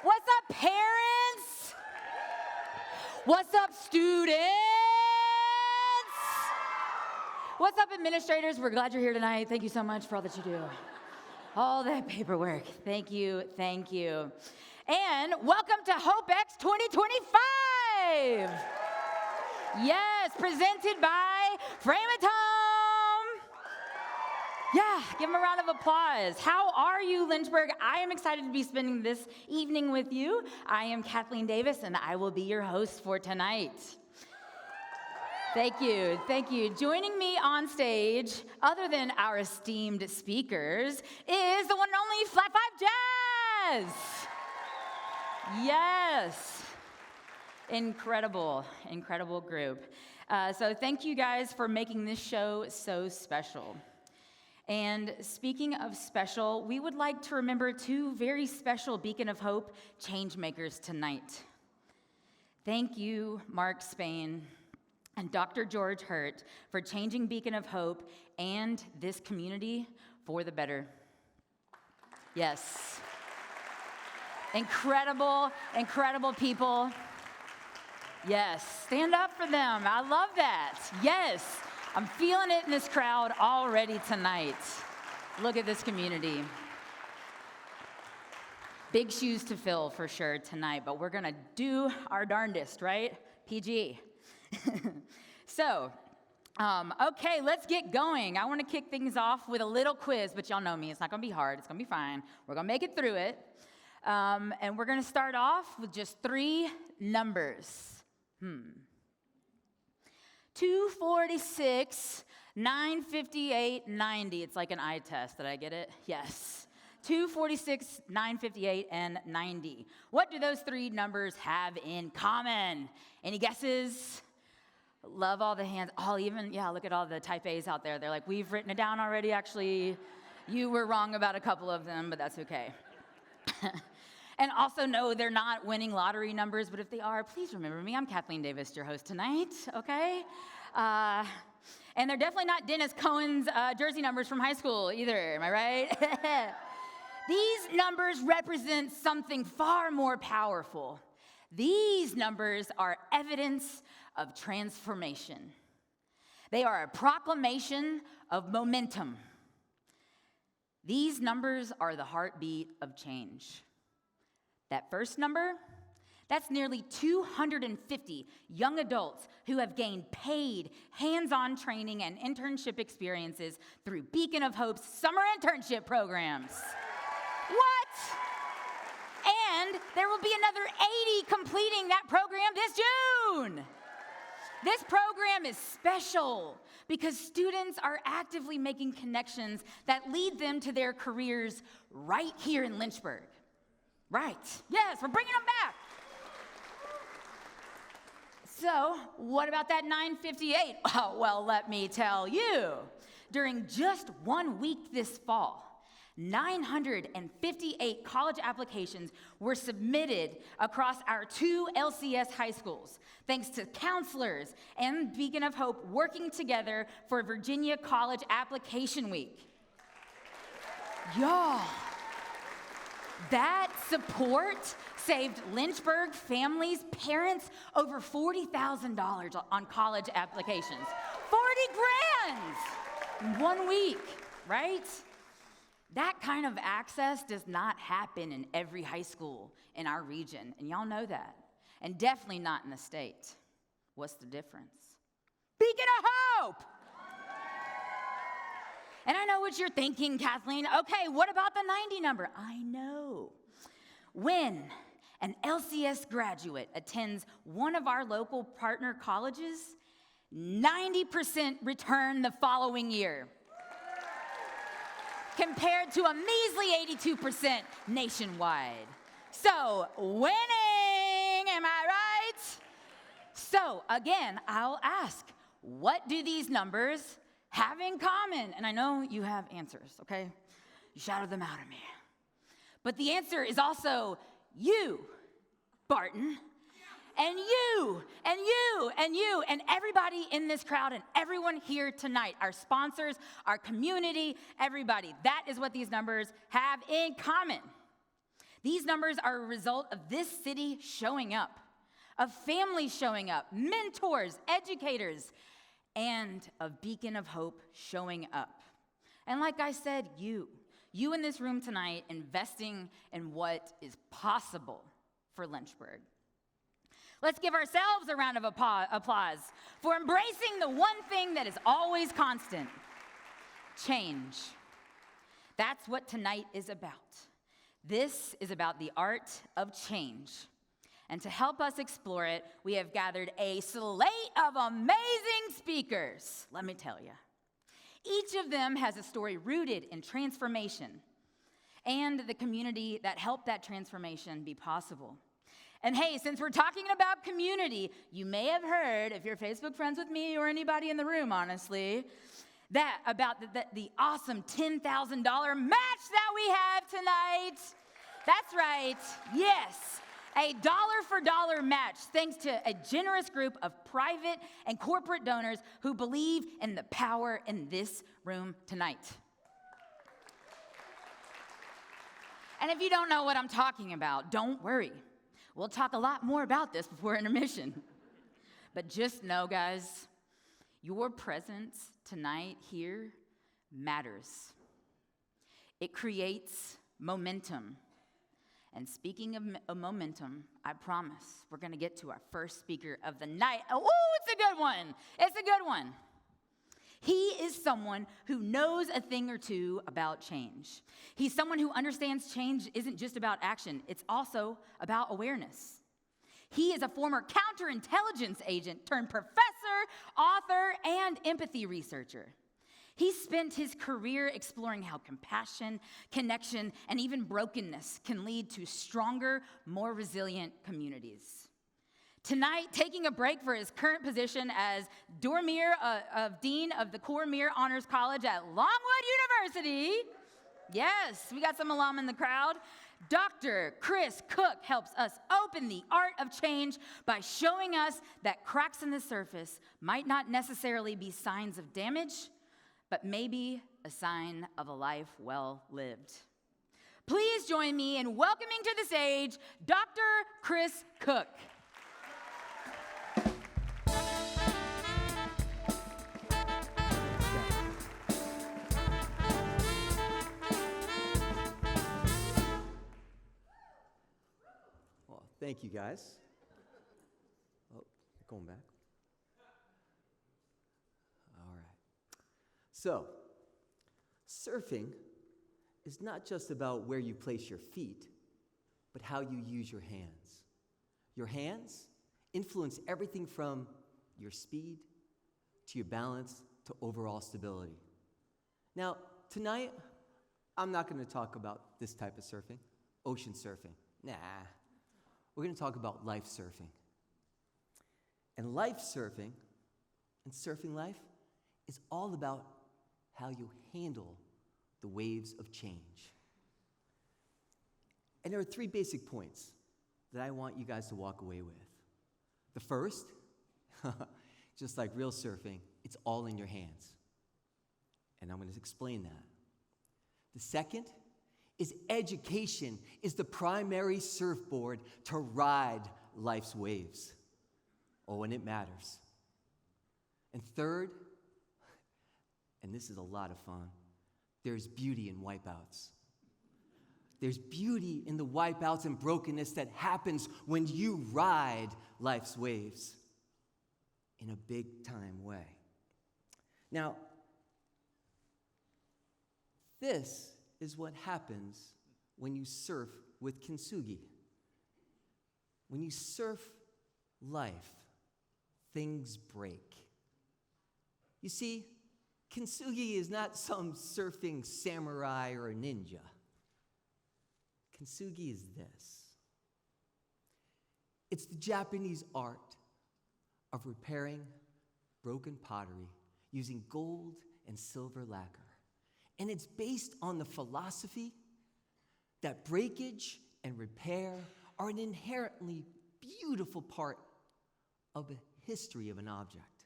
What's up, parents? What's up, students? What's up, administrators? We're glad you're here tonight. Thank you so much for all that you do. All that paperwork. Thank you, thank you. And welcome to HOPEx 2025. Yes, presented by Framatome. Yeah, give them a round of applause. How are you, Lynchburg? I am excited to be spending this evening with you. I am Kathleen Davis, and I will be your host for tonight. Thank you, thank you. Joining me on stage, other than our esteemed speakers, is the one and only Flat Five Jazz. Yes. Incredible, incredible group. So thank you guys for making this show so special. And speaking of special, we would like to remember two very special Beacon of Hope change makers tonight. Thank you, Mark Spain and Dr. George Hurt, for changing Beacon of Hope and this community for the better. Yes. Incredible, incredible people. Yes, stand up for them. I love that. Yes, I'm feeling it in this crowd already tonight. Look at this community. Big shoes to fill for sure tonight, but we're gonna do our darndest, right? PG. So, okay, let's get going. I wanna kick things off with a little quiz, but y'all know me, it's not gonna be hard, it's gonna be fine. We're gonna make it through it. And we're gonna start off with just three numbers. 246, 958, 90. It's like an eye test. Did I get it? Yes. 246, 958, and 90. What do those three numbers have in common? Any guesses? Love all the hands. Look at all the type A's out there. They're like, we've written it down already. Actually, you were wrong about a couple of them, but that's okay. And also, no, they're not winning lottery numbers, but if they are, please remember me. I'm Kathleen Davis, your host tonight, okay? And they're definitely not Dennis Cohen's jersey numbers from high school either, am I right? These numbers represent something far more powerful. These numbers are evidence of transformation. They are a proclamation of momentum. These numbers are the heartbeat of change. That first number, that's nearly 250 young adults who have gained paid, hands-on training and internship experiences through Beacon of Hope's summer internship programs. What? And there will be another 80 completing that program this June. This program is special because students are actively making connections that lead them to their careers right here in Lynchburg. Right. Yes, we're bringing them back. So, what about that 958? Oh, well, let me tell you. During just 1 week this fall, 958 college applications were submitted across our 2 LCS high schools, thanks to counselors and Beacon of Hope working together for Virginia College Application Week. Y'all. That support saved Lynchburg families, parents, over $40,000 on college applications. 40 grand in 1 week, right? That kind of access does not happen in every high school in our region, and y'all know that. And definitely not in the state. What's the difference? Beacon of Hope! And I know what you're thinking, Kathleen. Okay, what about the 90 number? I know. When an LCS graduate attends one of our local partner colleges, 90% return the following year, compared to a measly 82% nationwide. So, winning, am I right? So, again, I'll ask, what do these numbers have in common? And I know you have answers, okay? You shouted them out at me. But the answer is also you, Barton, and you, and you, and you, and everybody in this crowd, and everyone here tonight, our sponsors, our community, everybody. That is what these numbers have in common. These numbers are a result of this city showing up, of families showing up, mentors, educators, and of Beacon of Hope showing up. And like I said, you in this room tonight investing in what is possible for Lynchburg. Let's give ourselves a round of applause for embracing the one thing that is always constant: change. That's what tonight is about. This is about the art of change. And to help us explore it, we have gathered a slate of amazing speakers. Let me tell you. Each of them has a story rooted in transformation and the community that helped that transformation be possible. And hey, since we're talking about community, you may have heard, if you're Facebook friends with me or anybody in the room, honestly, that about the awesome $10,000 match that we have tonight. That's right, yes. A dollar-for-dollar match thanks to a generous group of private and corporate donors who believe in the power in this room tonight. And if you don't know what I'm talking about, don't worry. We'll talk a lot more about this before intermission. But just know, guys, your presence tonight here matters. It creates momentum. And speaking of momentum, I promise we're going to get to our first speaker of the night. Oh, it's a good one. It's a good one. He is someone who knows a thing or two about change. He's someone who understands change isn't just about action. It's also about awareness. He is a former counterintelligence agent turned professor, author, and empathy researcher. He spent his career exploring how compassion, connection, and even brokenness can lead to stronger, more resilient communities. Tonight, taking a break for his current position as Dean of the Cormier Honors College at Longwood University. Yes, we got some alum in the crowd. Dr. Chris Cook helps us open the art of change by showing us that cracks in the surface might not necessarily be signs of damage, but maybe a sign of a life well lived. Please join me in welcoming to the stage Dr. Chris Cook. Well, thank you, guys. Oh, going back. All right. So, surfing is not just about where you place your feet, but how you use your hands. Your hands influence everything from your speed to your balance to overall stability. Now, tonight, I'm not going to talk about this type of surfing, ocean surfing. Nah. We're going to talk about life surfing. And life surfing and surfing life is all about how you handle the waves of change. And there are 3 basic points that I want you guys to walk away with. The first, just like real surfing, it's all in your hands. And I'm going to explain that. The second is education is the primary surfboard to ride life's waves. Oh, and it matters. And third, and this is a lot of fun, there's beauty in wipeouts. There's beauty in the wipeouts and brokenness that happens when you ride life's waves in a big-time way. Now, this is what happens when you surf with kintsugi. When you surf life, things break. You see, kintsugi is not some surfing samurai or a ninja. Kintsugi is this. It's the Japanese art of repairing broken pottery using gold and silver lacquer. And it's based on the philosophy that breakage and repair are an inherently beautiful part of the history of an object.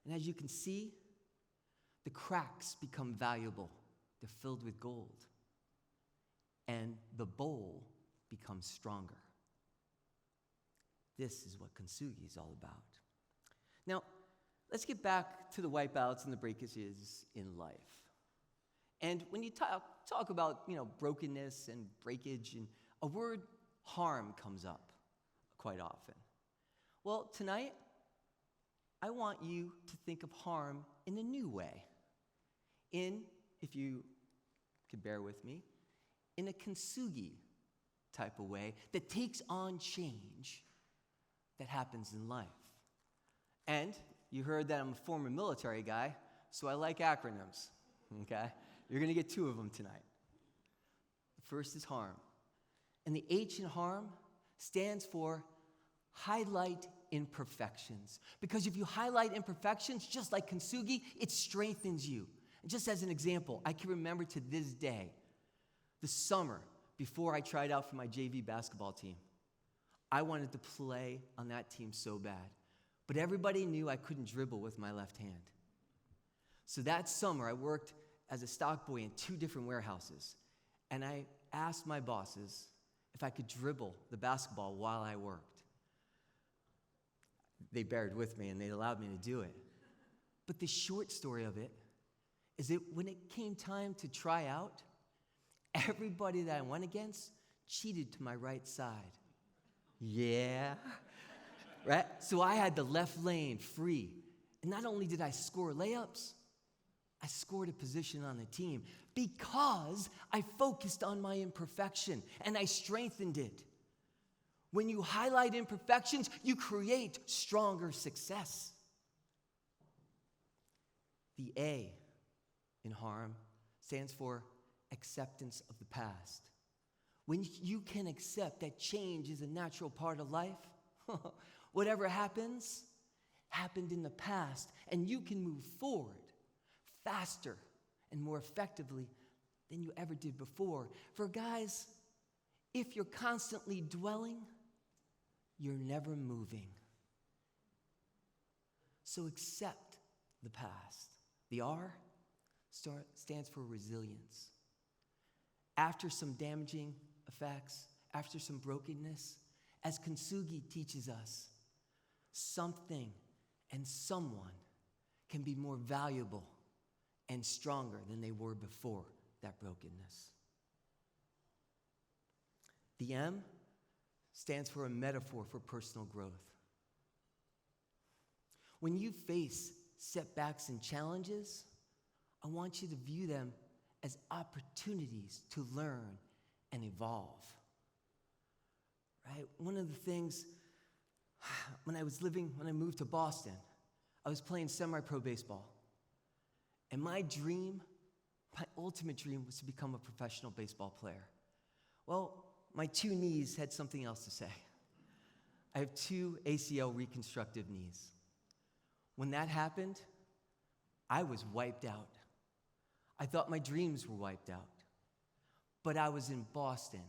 And as you can see, the cracks become valuable. They're filled with gold. And the bowl become stronger. This is what kintsugi is all about. Now, let's get back to the wipeouts and the breakages in life. And when you talk about, brokenness and breakage, and a word harm comes up quite often. Well, tonight, I want you to think of harm in a new way. If you could bear with me, in a kintsugi type of way that takes on change that happens in life. And you heard that I'm a former military guy, so I like acronyms, okay? You're going to get 2 of them tonight. The first is harm. And the H in harm stands for highlight imperfections. Because if you highlight imperfections, just like kintsugi, it strengthens you. And just as an example, I can remember to this day, the summer before I tried out for my JV basketball team. I wanted to play on that team so bad. But everybody knew I couldn't dribble with my left hand. So that summer, I worked as a stock boy in 2 different warehouses. And I asked my bosses if I could dribble the basketball while I worked. They bared with me and they allowed me to do it. But the short story of it is that when it came time to try out, everybody that I went against cheated to my right side. Yeah. Right? So I had the left lane free. And not only did I score layups, I scored a position on the team because I focused on my imperfection and I strengthened it. When you highlight imperfections, you create stronger success. The A in harm stands for acceptance of the past. When you can accept that change is a natural part of life, whatever happened in the past, and you can move forward faster and more effectively than you ever did before. For guys, if you're constantly dwelling, you're never moving. So accept the past. The R stands for resilience. After some damaging effects, after some brokenness, as kintsugi teaches us, something and someone can be more valuable and stronger than they were before that brokenness. The M stands for a metaphor for personal growth. When you face setbacks and challenges, I want you to view them as opportunities to learn and evolve. Right? One of the things, when I moved to Boston, I was playing semi-pro baseball. And my ultimate dream was to become a professional baseball player. Well, my 2 knees had something else to say. I have 2 ACL reconstructive knees. When that happened, I was wiped out. I thought my dreams were wiped out. But I was in Boston,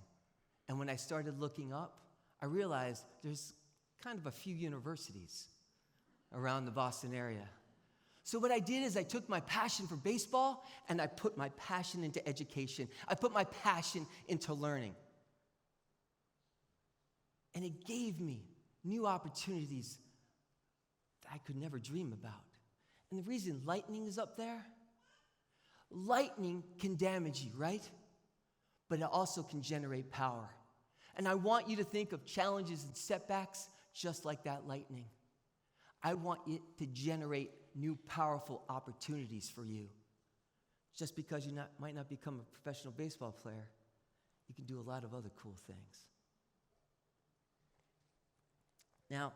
and when I started looking up, I realized there's kind of a few universities around the Boston area. So what I did is I took my passion for baseball and I put my passion into education. I put my passion into learning. And it gave me new opportunities that I could never dream about. And the reason lightning is up there, lightning can damage you, right? But it also can generate power. And I want you to think of challenges and setbacks just like that lightning. I want it to generate new powerful opportunities for you. Just because you might not become a professional baseball player, you can do a lot of other cool things. Now,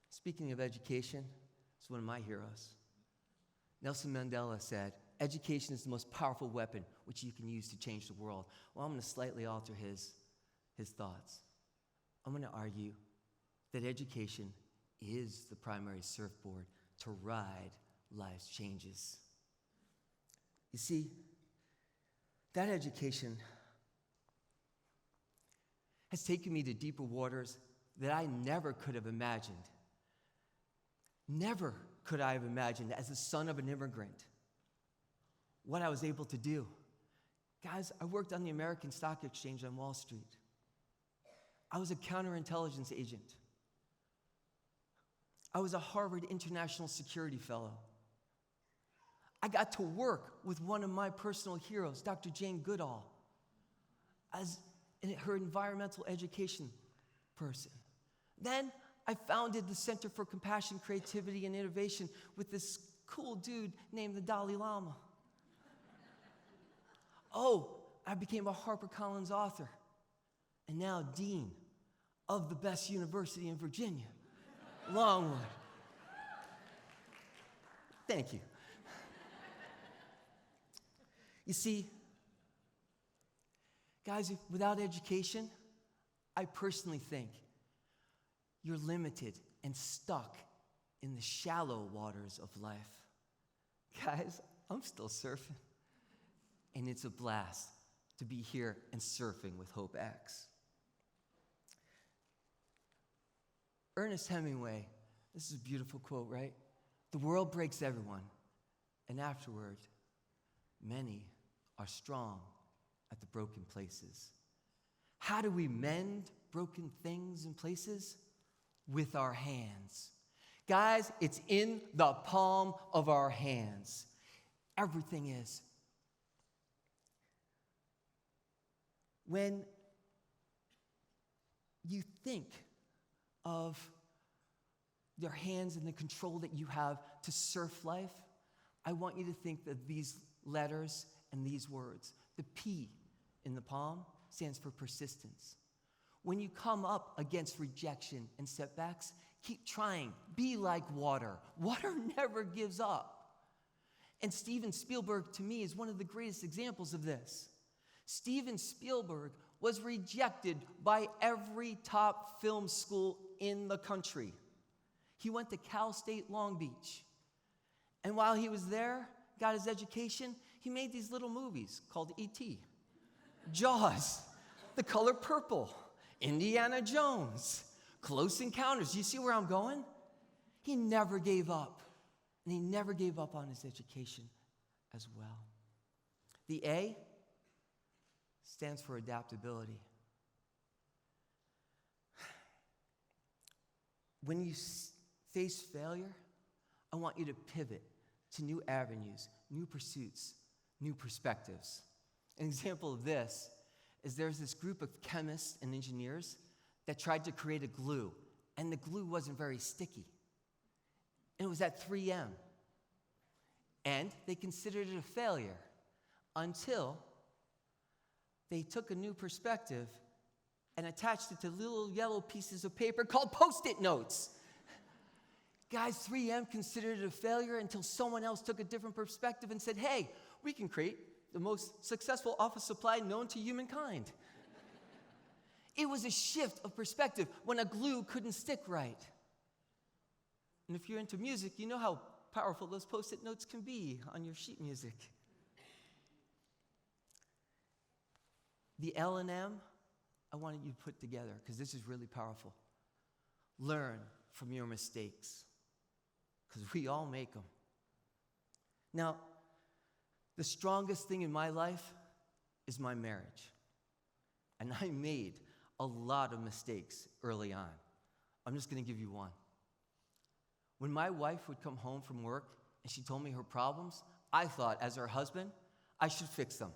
speaking of education, it's one of my heroes. Nelson Mandela said, "Education is the most powerful weapon which you can use to change the world." Well, I'm going to slightly alter his thoughts. I'm going to argue that education is the primary surfboard to ride life's changes. You see, that education has taken me to deeper waters that I never could have imagined. Never could I have imagined, as the son of an immigrant, what I was able to do. Guys, I worked on the American Stock Exchange on Wall Street. I was a counterintelligence agent. I was a Harvard International Security Fellow. I got to work with one of my personal heroes, Dr. Jane Goodall, as her environmental education person. Then I founded the Center for Compassion, Creativity, and Innovation with this cool dude named the Dalai Lama. Oh, I became a HarperCollins author, and now dean of the best university in Virginia, Longwood. Thank you. You see, guys, without education, I personally think you're limited and stuck in the shallow waters of life. Guys, I'm still surfing, and it's a blast to be here and surfing with HOPEx. Ernest Hemingway, this is a beautiful quote, right? The world breaks everyone, and afterward, many are strong at the broken places. How do we mend broken things and places? With our hands. Guys, it's in the palm of our hands. Everything is. When you think of your hands and the control that you have to surf life, I want you to think of these letters and these words. The P in the palm stands for persistence. When you come up against rejection and setbacks, keep trying. Be like water. Water never gives up. And Steven Spielberg, to me, is one of the greatest examples of this. Steven Spielberg was rejected by every top film school in the country. He went to Cal State Long Beach. And while he was there, got his education, he made these little movies called E.T., Jaws, The Color Purple, Indiana Jones, Close Encounters. You see where I'm going? He never gave up. And he never gave up on his education as well. The A stands for adaptability. When you face failure, I want you to pivot to new avenues, new pursuits, new perspectives. An example of this is there's this group of chemists and engineers that tried to create a glue, and the glue wasn't very sticky. And it was at 3M. And they considered it a failure until they took a new perspective and attached it to little yellow pieces of paper called Post-it notes. Guys, 3M considered it a failure until someone else took a different perspective and said, hey, we can create the most successful office supply known to humankind. It was a shift of perspective when a glue couldn't stick right. And if you're into music, you know how powerful those Post-it notes can be on your sheet music. The L and M, I wanted you to put together because this is really powerful. Learn from your mistakes because we all make them. Now, the strongest thing in my life is my marriage. And I made a lot of mistakes early on. I'm just going to give you one. When my wife would come home from work and she told me her problems, I thought, as her husband, I should fix them.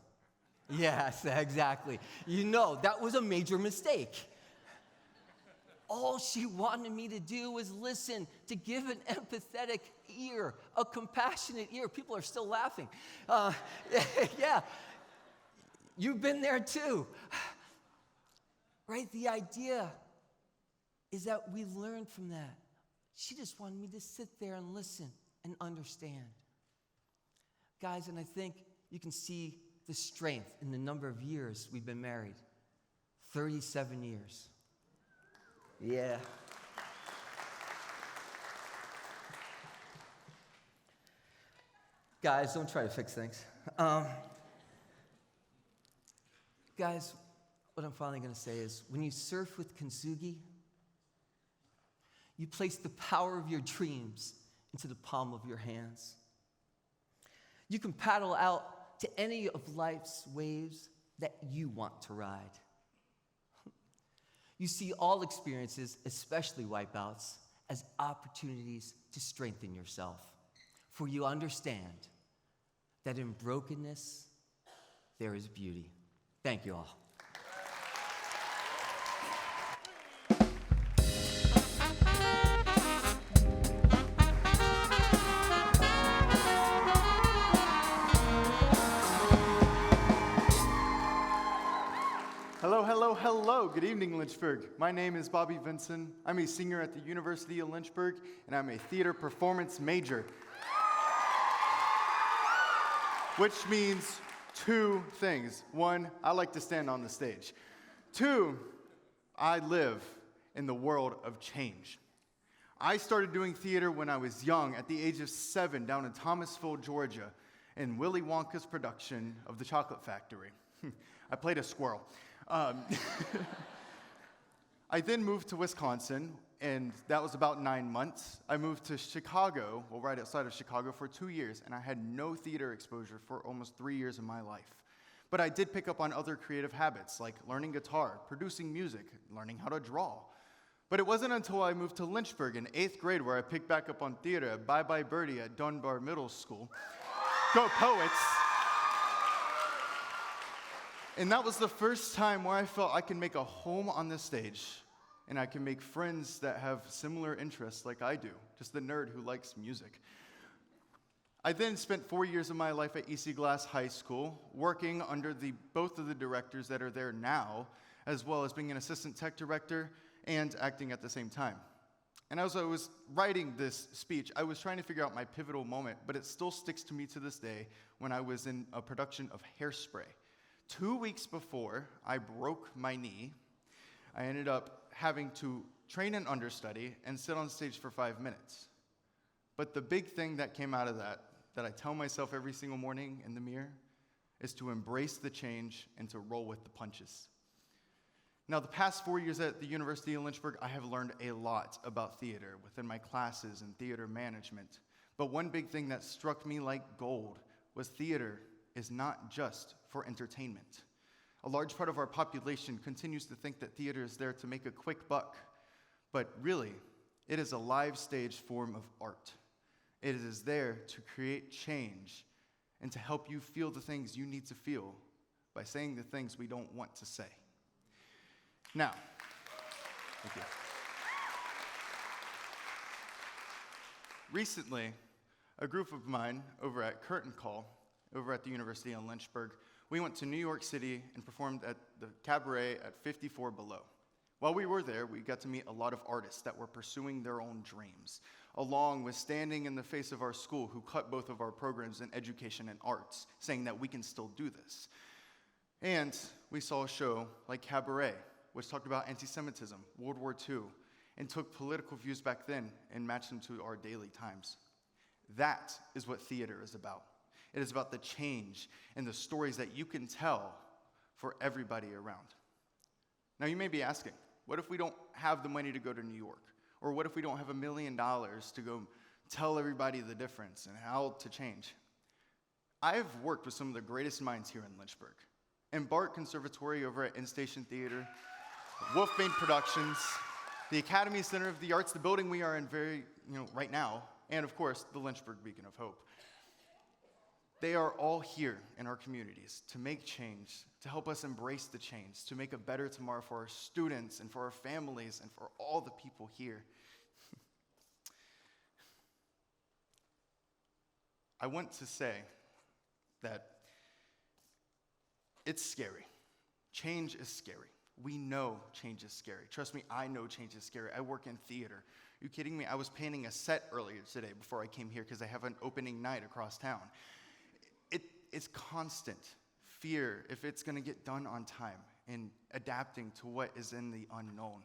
Yes, exactly. You know, that was a major mistake. All she wanted me to do was listen, to give an empathetic ear, a compassionate ear. People are still laughing. Yeah, you've been there too. Right? The idea is that we learned from that. She just wanted me to sit there and listen and understand. Guys, and I think you can see the strength in the number of years we've been married. 37 years. Yeah. Guys, don't try to fix things. Guys, what I'm finally going to say is when you surf with kintsugi, you place the power of your dreams into the palm of your hands. You can paddle out to any of life's waves that you want to ride. You see all experiences, especially wipeouts, as opportunities to strengthen yourself. For you understand that in brokenness, there is beauty. Thank you all. Hello, hello, hello. Good evening, Lynchburg. My name is Bobby Vinson. I'm a senior at the University of Lynchburg, and I'm a theater performance major. Which means two things. One, I like to stand on the stage. Two, I live in the world of change. I started doing theater when I was young, at the age of 7, down in Thomasville, Georgia, in Willy Wonka's production of The Chocolate Factory. I played a squirrel. I then moved to Wisconsin, and that was about 9 months. I moved to Chicago, well, right outside of Chicago, for 2 years, and I had no theater exposure for almost 3 years of my life. But I did pick up on other creative habits, like learning guitar, producing music, learning how to draw. But it wasn't until I moved to Lynchburg in 8th grade where I picked back up on theater at Bye Bye Birdie at Dunbar Middle School. Go Poets! And that was the first time where I felt I can make a home on the stage, and I can make friends that have similar interests like I do, just the nerd who likes music. I then spent 4 years of my life at EC Glass High School, working under both of the directors that are there now, as well as being an assistant tech director and acting at the same time. And as I was writing this speech, I was trying to figure out my pivotal moment, but it still sticks to me to this day when I was in a production of Hairspray. 2 weeks before I broke my knee, I ended up having to train an understudy and sit on stage for 5 minutes. But the big thing that came out of that I tell myself every single morning in the mirror, is to embrace the change and to roll with the punches. Now, the past 4 years at the University of Lynchburg, I have learned a lot about theater within my classes and theater management. But one big thing that struck me like gold was theater is not just for entertainment. A large part of our population continues to think that theater is there to make a quick buck, but really, it is a live stage form of art. It is there to create change and to help you feel the things you need to feel by saying the things we don't want to say. Now, thank you. Recently, a group of mine over at Curtain Call, over at the University of Lynchburg, we went to New York City and performed at the cabaret at 54 Below. While we were there, we got to meet a lot of artists that were pursuing their own dreams, along with standing in the face of our school who cut both of our programs in education and arts, saying that we can still do this. And we saw a show like Cabaret, which talked about anti-Semitism, World War II, and took political views back then and matched them to our daily times. That is what theater is about. It is about the change and the stories that you can tell for everybody around. Now, you may be asking, what if we don't have the money to go to New York? Or what if we don't have $1 million to go tell everybody the difference and how to change? I've worked with some of the greatest minds here in Lynchburg. Embark Conservatory over at In-Station Theater, Wolfbane Productions, the Academy Center of the Arts, the building we are in right now, and of course, the Lynchburg Beacon of Hope. They are all here in our communities to make change, to help us embrace the change, to make a better tomorrow for our students and for our families and for all the people here. I want to say that it's scary. Change is scary. We know change is scary. Trust me, I know change is scary. I work in theater. Are you kidding me? I was painting a set earlier today before I came here because I have an opening night across town. It's constant fear if it's going to get done on time and adapting to what is in the unknown.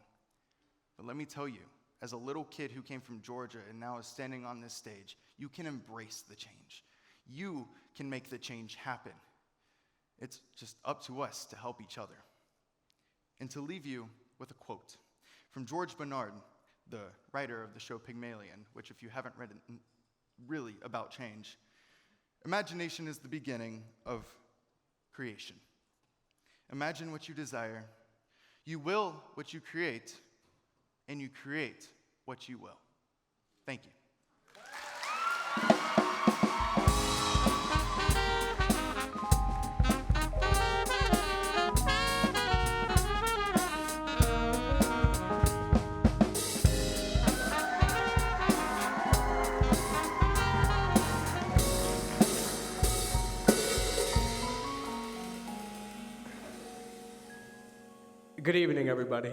But let me tell you, as a little kid who came from Georgia and now is standing on this stage, you can embrace the change. You can make the change happen. It's just up to us to help each other. And to leave you with a quote from George Bernard, the writer of the show Pygmalion, which if you haven't read it, really about change. Imagination is the beginning of creation. Imagine what you desire. You will what you create, and you create what you will. Thank you. Good evening, everybody.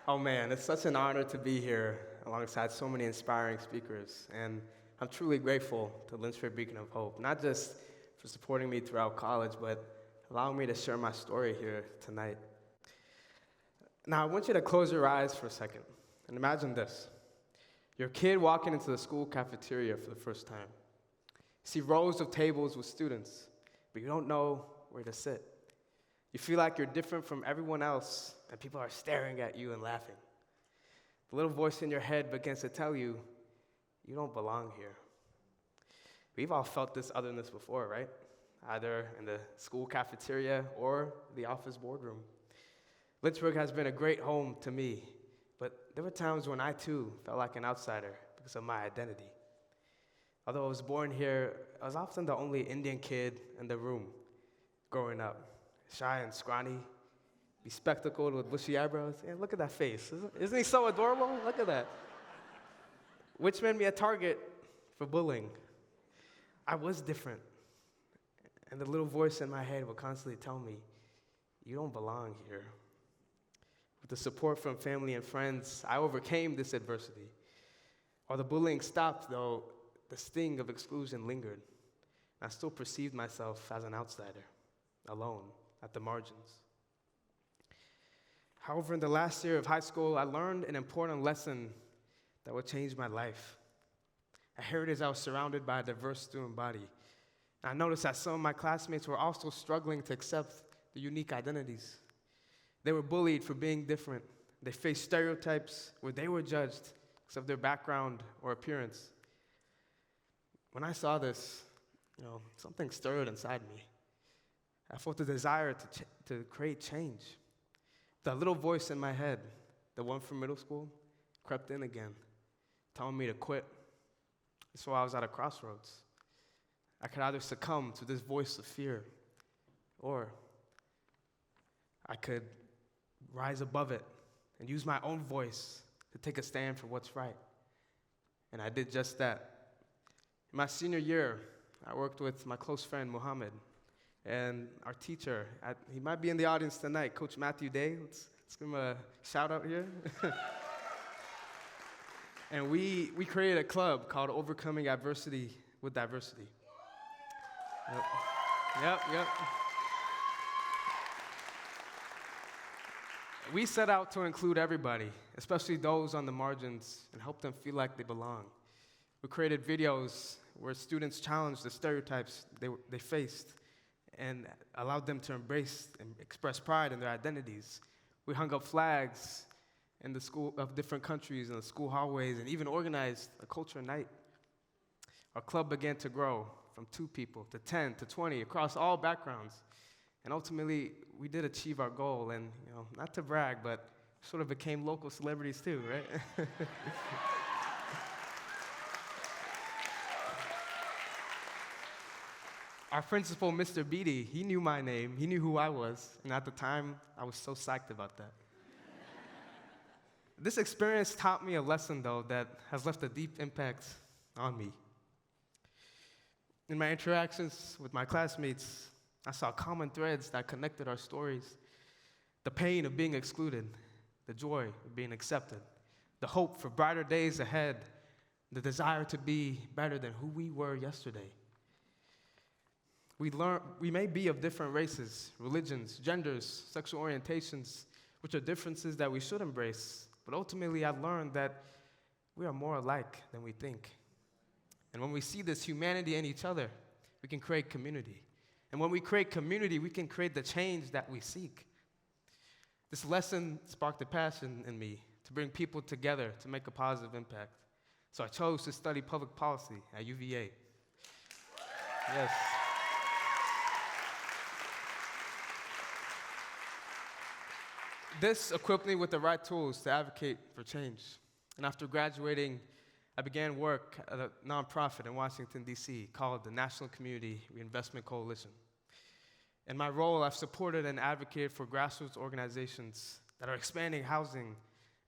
Oh man, it's such an honor to be here alongside so many inspiring speakers, and I'm truly grateful to Lynchburg Beacon of Hope, not just for supporting me throughout college, but allowing me to share my story here tonight. Now, I want you to close your eyes for a second and imagine this. You're a kid walking into the school cafeteria for the first time. You see rows of tables with students, but you don't know where to sit. You feel like you're different from everyone else, and people are staring at you and laughing. The little voice in your head begins to tell you, you don't belong here. We've all felt this otherness before, right? Either in the school cafeteria or the office boardroom. Lynchburg has been a great home to me, but there were times when I too felt like an outsider because of my identity. Although I was born here, I was often the only Indian kid in the room growing up. Shy and scrawny, bespectacled with bushy eyebrows. Yeah, look at that face. Isn't he so adorable? Look at that. Which made me a target for bullying. I was different. And the little voice in my head would constantly tell me, you don't belong here. With the support from family and friends, I overcame this adversity. While the bullying stopped, though, the sting of exclusion lingered. I still perceived myself as an outsider, alone, at the margins. However, in the last year of high school, I learned an important lesson that would change my life. I heard as I was surrounded by a diverse student body. And I noticed that some of my classmates were also struggling to accept the unique identities. They were bullied for being different. They faced stereotypes where they were judged because of their background or appearance. When I saw this, something stirred inside me. I felt a desire to create change. That little voice in my head, the one from middle school, crept in again, telling me to quit. So I was at a crossroads. I could either succumb to this voice of fear, or I could rise above it and use my own voice to take a stand for what's right. And I did just that. In my senior year, I worked with my close friend, Muhammad, and our teacher. He might be in the audience tonight, Coach Matthew Day. Let's give him a shout out here. And we created a club called Overcoming Adversity with Diversity. Yep. We set out to include everybody, especially those on the margins, and help them feel like they belong. We created videos where students challenged the stereotypes they faced and allowed them to embrace and express pride in their identities. We hung up flags in the school of different countries in the school hallways and even organized a culture night. Our club began to grow from 2 people to 10 to 20 across all backgrounds. And ultimately, we did achieve our goal. And, not to brag, but sort of became local celebrities too, right? Our principal, Mr. Beatty, he knew my name. He knew who I was. And at the time, I was so psyched about that. This experience taught me a lesson, though, that has left a deep impact on me. In my interactions with my classmates, I saw common threads that connected our stories. The pain of being excluded, the joy of being accepted, the hope for brighter days ahead, the desire to be better than who we were yesterday. We may be of different races, religions, genders, sexual orientations, which are differences that we should embrace. But ultimately, I've learned that we are more alike than we think. And when we see this humanity in each other, we can create community. And when we create community, we can create the change that we seek. This lesson sparked a passion in me to bring people together to make a positive impact. So I chose to study public policy at UVA. Yes. This equipped me with the right tools to advocate for change. And after graduating, I began work at a nonprofit in Washington, D.C. called the National Community Reinvestment Coalition. In my role, I've supported and advocated for grassroots organizations that are expanding housing,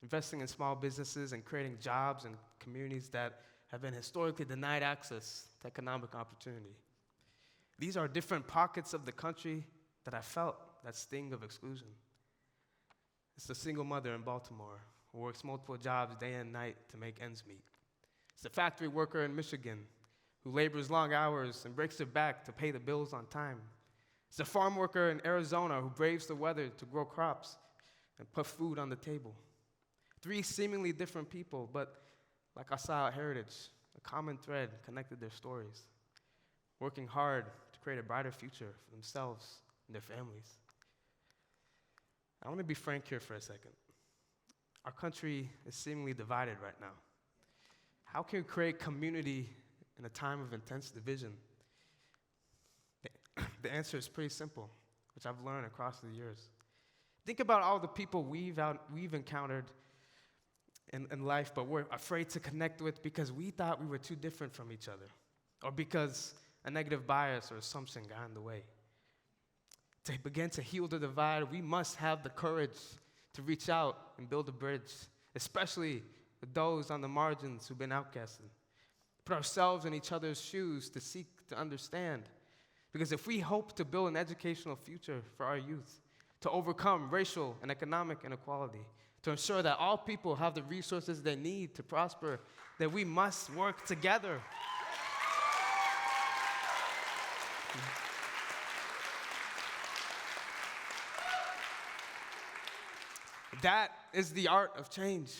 investing in small businesses, and creating jobs in communities that have been historically denied access to economic opportunity. These are different pockets of the country that I felt that sting of exclusion. It's the single mother in Baltimore who works multiple jobs day and night to make ends meet. It's the factory worker in Michigan who labors long hours and breaks their back to pay the bills on time. It's the farm worker in Arizona who braves the weather to grow crops and put food on the table. Three seemingly different people, but like I saw at Heritage, a common thread connected their stories, working hard to create a brighter future for themselves and their families. I want to be frank here for a second. Our country is seemingly divided right now. How can we create community in a time of intense division? The answer is pretty simple, which I've learned across the years. Think about all the people we've encountered in life, but we're afraid to connect with because we thought we were too different from each other, or because a negative bias or assumption got in the way. To begin to heal the divide, we must have the courage to reach out and build a bridge, especially with those on the margins who've been outcasted. Put ourselves in each other's shoes to seek to understand. Because if we hope to build an educational future for our youth, to overcome racial and economic inequality, to ensure that all people have the resources they need to prosper, then we must work together. That is the art of change.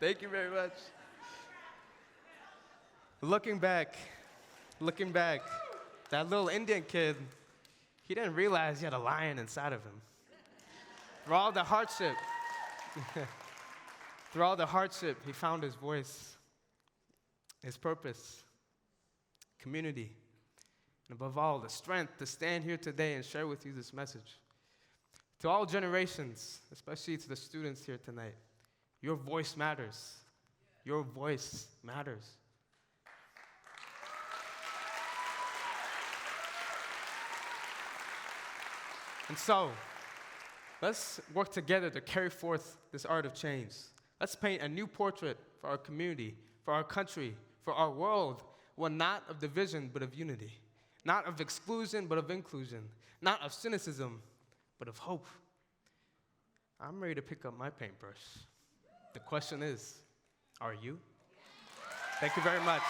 Thank you very much. Looking back, that little Indian kid, he didn't realize he had a lion inside of him. Through all the hardship, he found his voice, his purpose, community, and above all, the strength to stand here today and share with you this message. To all generations, especially to the students here tonight, your voice matters. Your voice matters. And so, let's work together to carry forth this art of change. Let's paint a new portrait for our community, for our country, for our world, one not of division, but of unity. Not of exclusion, but of inclusion. Not of cynicism, but of hope. I'm ready to pick up my paintbrush. The question is, are you? Thank you very much.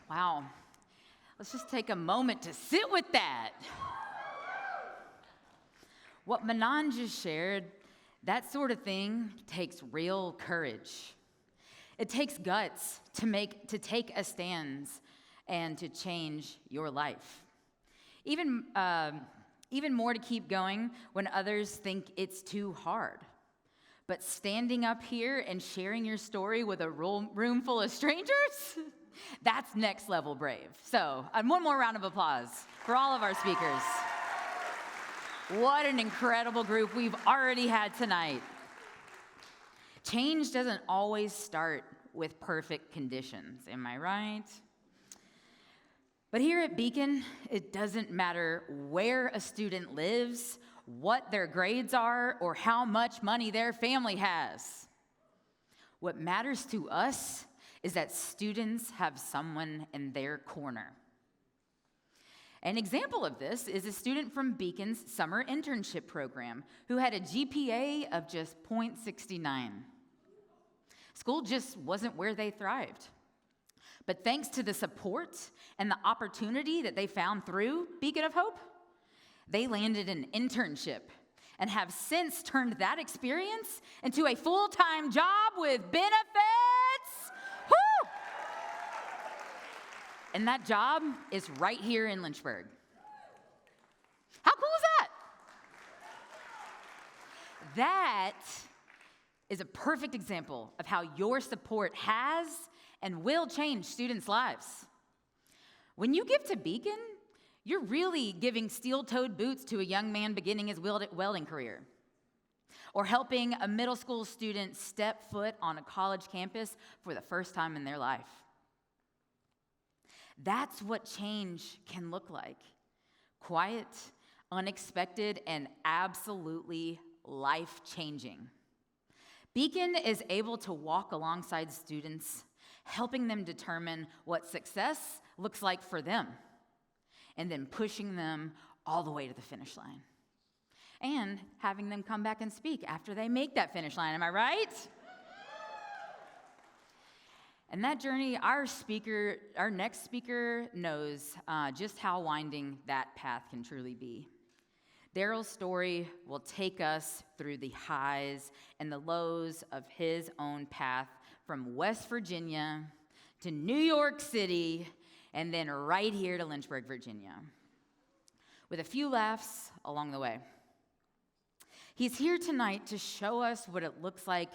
Wow. Let's just take a moment to sit with that. What Manan just shared, that sort of thing takes real courage. It takes guts to take a stand and to change your life. Even more to keep going when others think it's too hard. But standing up here and sharing your story with a room full of strangers, that's next level brave. So, one more round of applause for all of our speakers. What an incredible group we've already had tonight. Change doesn't always start with perfect conditions, am I right? But here at Beacon, it doesn't matter where a student lives, what their grades are, or how much money their family has. What matters to us is that students have someone in their corner. An example of this is a student from Beacon's summer internship program who had a GPA of just 0.69. School just wasn't where they thrived. But thanks to the support and the opportunity that they found through Beacon of Hope, they landed an internship and have since turned that experience into a full-time job with benefits. Woo! And that job is right here in Lynchburg. How cool is that? That is a perfect example of how your support has and will change students' lives. When you give to Beacon, you're really giving steel-toed boots to a young man beginning his welding career, or helping a middle school student step foot on a college campus for the first time in their life. That's what change can look like. Quiet, unexpected, and absolutely life-changing. Beacon is able to walk alongside students, helping them determine what success looks like for them, and then pushing them all the way to the finish line. And having them come back and speak after they make that finish line. Am I right? And that journey, our next speaker knows just how winding that path can truly be. Daryl's story will take us through the highs and the lows of his own path from West Virginia to New York City and then right here to Lynchburg, Virginia, with a few laughs along the way. He's here tonight to show us what it looks like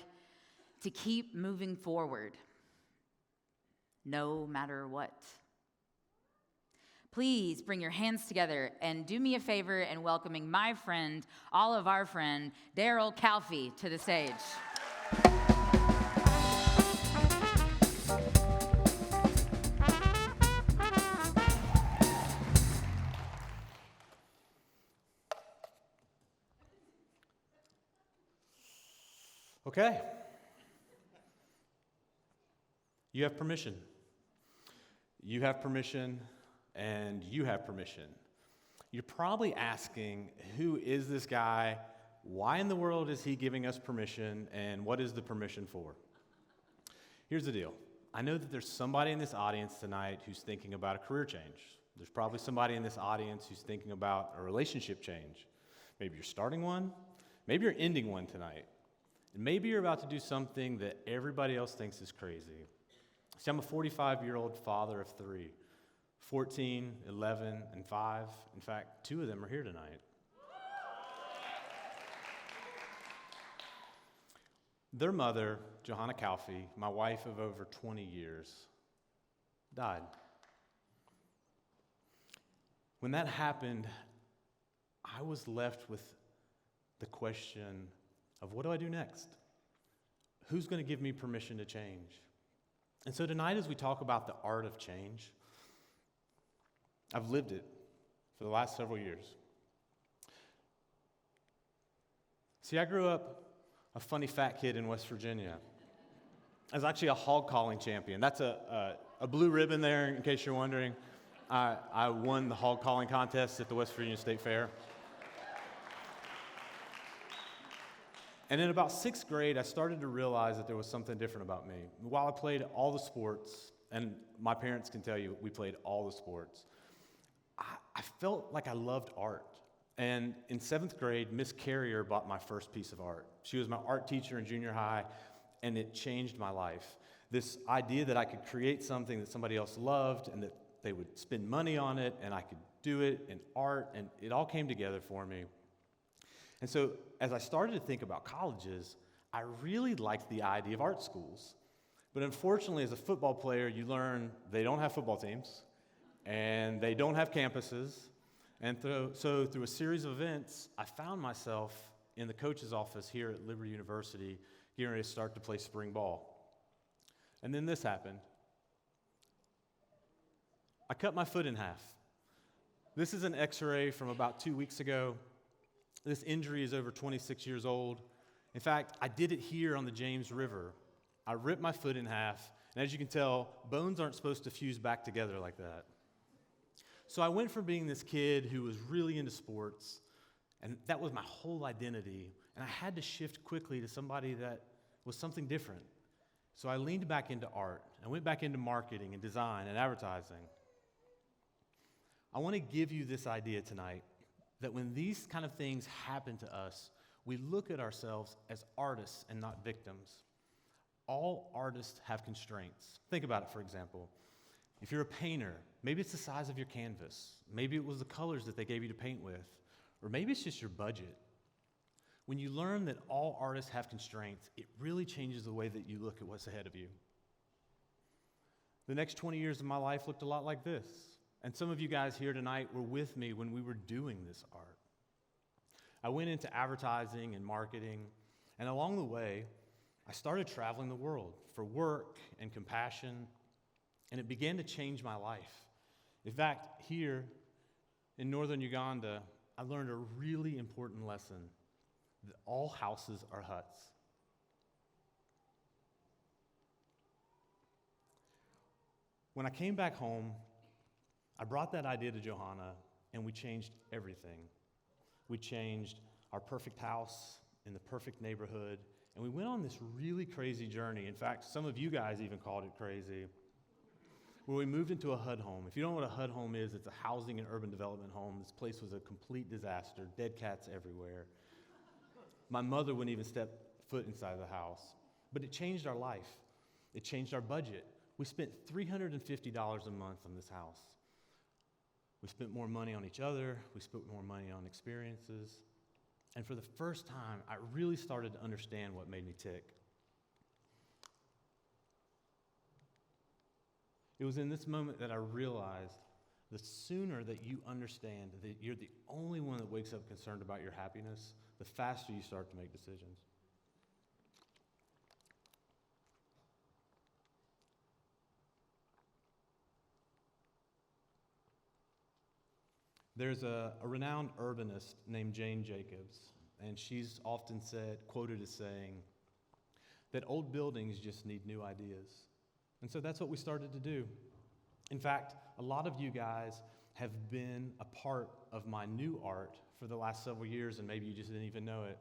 to keep moving forward, no matter what. Please bring your hands together and do me a favor in welcoming my friend, all of our friend, Daryl Calfee, to the stage. Okay. You have permission. You have permission, and you have permission. You're probably asking, who is this guy? Why in the world is he giving us permission, and what is the permission for? Here's the deal. I know that there's somebody in this audience tonight who's thinking about a career change. There's probably somebody in this audience who's thinking about a relationship change. Maybe you're starting one. Maybe you're ending one tonight. And maybe you're about to do something that everybody else thinks is crazy. See, I'm a 45-year-old father of 3, 14, 11, and 5. In fact, 2 of them are here tonight. Their mother, Johanna Calfee, my wife of over 20 years, died. When that happened, I was left with the question of what do I do next? Who's going to give me permission to change? And so tonight, as we talk about the art of change, I've lived it for the last several years. See, I grew up a funny fat kid in West Virginia. I was actually a hog calling champion. That's a blue ribbon there, in case you're wondering. I won the hog calling contest at the West Virginia State Fair. And in about 6th grade, I started to realize that there was something different about me. While I played all the sports, and my parents can tell you we played all the sports, I felt like I loved art. And in 7th grade, Miss Carrier bought my first piece of art. She was my art teacher in junior high, and it changed my life. This idea that I could create something that somebody else loved, and that they would spend money on it, and I could do it in art, and it all came together for me. And so as I started to think about colleges, I really liked the idea of art schools. But unfortunately, as a football player, you learn they don't have football teams, and they don't have campuses. And so through a series of events, I found myself in the coach's office here at Liberty University, getting ready to start to play spring ball. And then this happened. I cut my foot in half. This is an x-ray from about 2 weeks ago. This injury is over 26 years old. In fact, I did it here on the James River. I ripped my foot in half, and as you can tell, bones aren't supposed to fuse back together like that. So I went from being this kid who was really into sports, and that was my whole identity, and I had to shift quickly to somebody that was something different. So I leaned back into art. I went back into marketing and design and advertising. I want to give you this idea tonight that when these kind of things happen to us, we look at ourselves as artists and not victims. All artists have constraints. Think about it, for example. If you're a painter, maybe it's the size of your canvas. Maybe it was the colors that they gave you to paint with. Or maybe it's just your budget. When you learn that all artists have constraints, it really changes the way that you look at what's ahead of you. The next 20 years of my life looked a lot like this. And some of you guys here tonight were with me when we were doing this art. I went into advertising and marketing, and along the way, I started traveling the world for work and compassion, and it began to change my life. In fact, here in northern Uganda, I learned a really important lesson that all houses are huts. When I came back home, I brought that idea to Johanna, and we changed everything. We changed our perfect house in the perfect neighborhood, and we went on this really crazy journey. In fact, some of you guys even called it crazy, where we moved into a HUD home. If you don't know what a HUD home is, it's a housing and urban development home. This place was a complete disaster, dead cats everywhere. My mother wouldn't even step foot inside the house. But it changed our life. It changed our budget. We spent $350 a month on this house. We spent more money on each other. We spent more money on experiences. And for the first time, I really started to understand what made me tick. It was in this moment that I realized the sooner that you understand that you're the only one that wakes up concerned about your happiness, the faster you start to make decisions. There's a renowned urbanist named Jane Jacobs, and she's often quoted as saying that old buildings just need new ideas. And so that's what we started to do. In fact, a lot of you guys have been a part of my new art for the last several years, and maybe you just didn't even know it.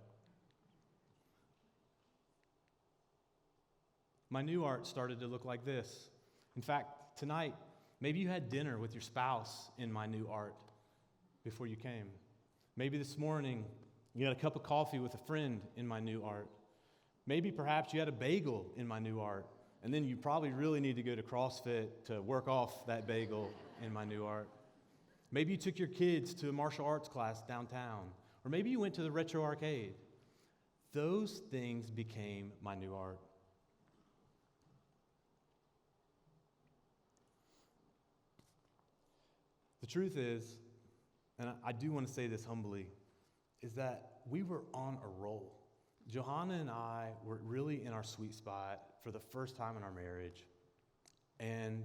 My new art started to look like this. In fact, tonight, maybe you had dinner with your spouse in my new art before you came. Maybe this morning, you had a cup of coffee with a friend in my new art. Maybe perhaps you had a bagel in my new art. And then you probably really need to go to CrossFit to work off that bagel in my new art. Maybe you took your kids to a martial arts class downtown. Or maybe you went to the retro arcade. Those things became my new art. The truth is, and I do want to say this humbly, is that we were on a roll. Johanna and I were really in our sweet spot for the first time in our marriage. And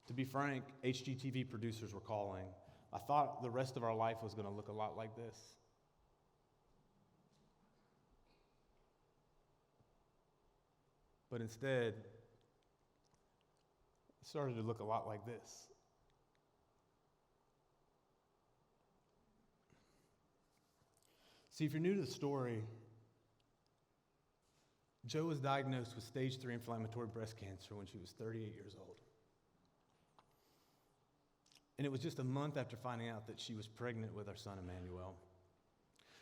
to be frank, HGTV producers were calling. I thought the rest of our life was going to look a lot like this. But instead, it started to look a lot like this. See, if you're new to the story, Jo was diagnosed with stage 3 inflammatory breast cancer when she was 38 years old. And it was just a month after finding out that she was pregnant with our son, Emmanuel.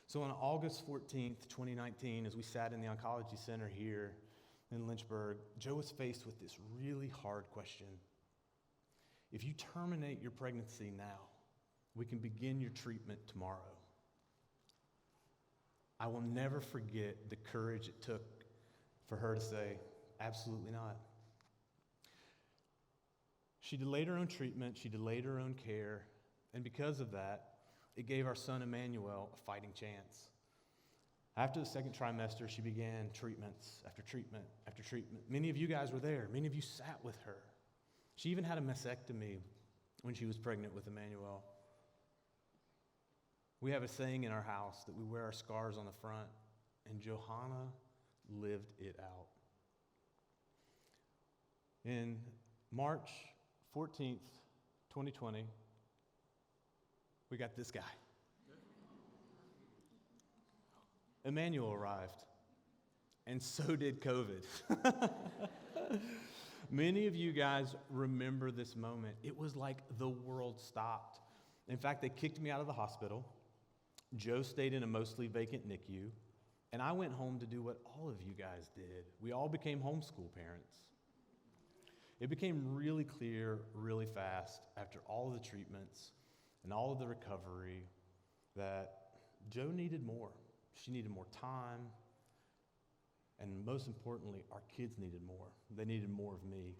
So on August 14th, 2019, as we sat in the oncology center here in Lynchburg, Jo was faced with this really hard question. If you terminate your pregnancy now, we can begin your treatment tomorrow. I will never forget the courage it took for her to say, absolutely not. She delayed her own treatment, she delayed her own care, and because of that, it gave our son Emmanuel a fighting chance. After the second trimester, she began treatments after treatment after treatment. Many of you guys were there. Many of you sat with her. She even had a mastectomy when she was pregnant with Emmanuel. We have a saying in our house that we wear our scars on the front, and Johanna lived it out. In March 14th, 2020, we got this guy. Emmanuel arrived, and so did COVID. Many of you guys remember this moment. It was like the world stopped. In fact, they kicked me out of the hospital. Jo stayed in a mostly vacant NICU, and I went home to do what all of you guys did. We all became homeschool parents. It became really clear really fast after all of the treatments and all of the recovery that Jo needed more. She needed more time. And most importantly, our kids needed more. They needed more of me.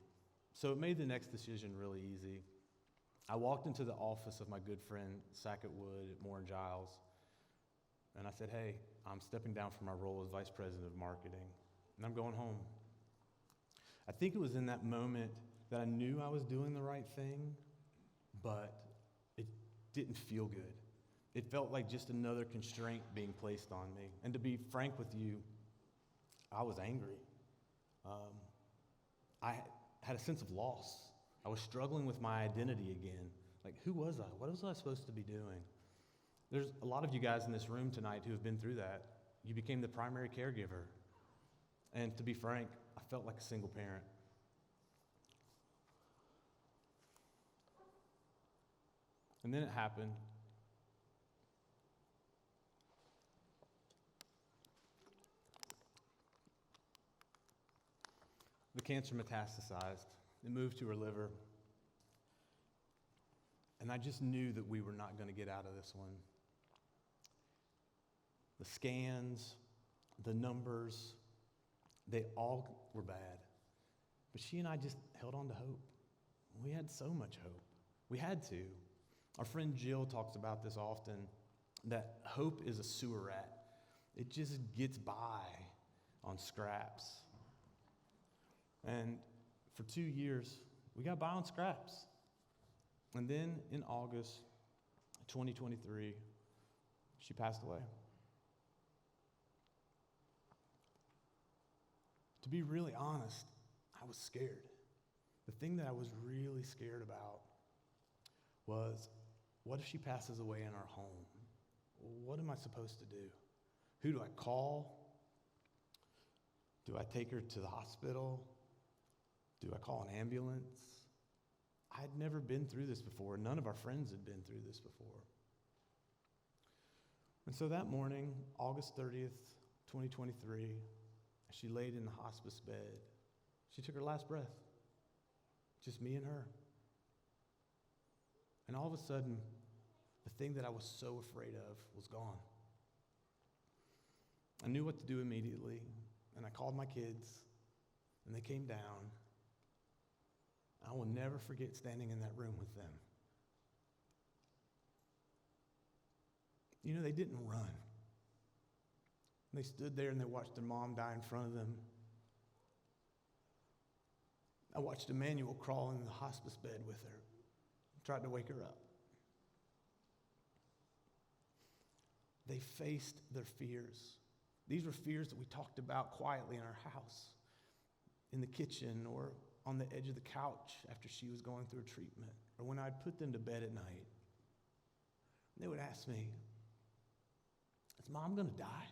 So it made the next decision really easy. I walked into the office of my good friend, Sackett Wood at Moore and Giles, and I said, hey, I'm stepping down from my role as vice president of marketing, and I'm going home. I think it was in that moment that I knew I was doing the right thing, but it didn't feel good. It felt like just another constraint being placed on me. And to be frank with you, I was angry. I had a sense of loss. I was struggling with my identity again. Like, who was I? What was I supposed to be doing? There's a lot of you guys in this room tonight who have been through that. You became the primary caregiver. And to be frank, I felt like a single parent. And then it happened. The cancer metastasized. It moved to her liver. And I just knew that we were not going to get out of this one. The scans, the numbers, they all were bad. But she and I just held on to hope. We had so much hope. We had to. Our friend Jill talks about this often, that hope is a sewer rat. It just gets by on scraps. And for 2 years, we got by on scraps. And then in August 2023, she passed away. To be really honest, I was scared. The thing that I was really scared about was, what if she passes away in our home? What am I supposed to do? Who do I call? Do I take her to the hospital? Do I call an ambulance? I had never been through this before. None of our friends had been through this before. And so that morning, August 30th, 2023, as she laid in the hospice bed, she took her last breath. Just me and her. And all of a sudden, the thing that I was so afraid of was gone. I knew what to do immediately, and I called my kids, and they came down. I will never forget standing in that room with them. You know, they didn't run. They stood there and they watched their mom die in front of them. I watched Emmanuel crawl into the hospice bed with her, tried to wake her up. They faced their fears. These were fears that we talked about quietly in our house, in the kitchen, or on the edge of the couch after she was going through a treatment, or when I'd put them to bed at night. They would ask me, is Mom going to die?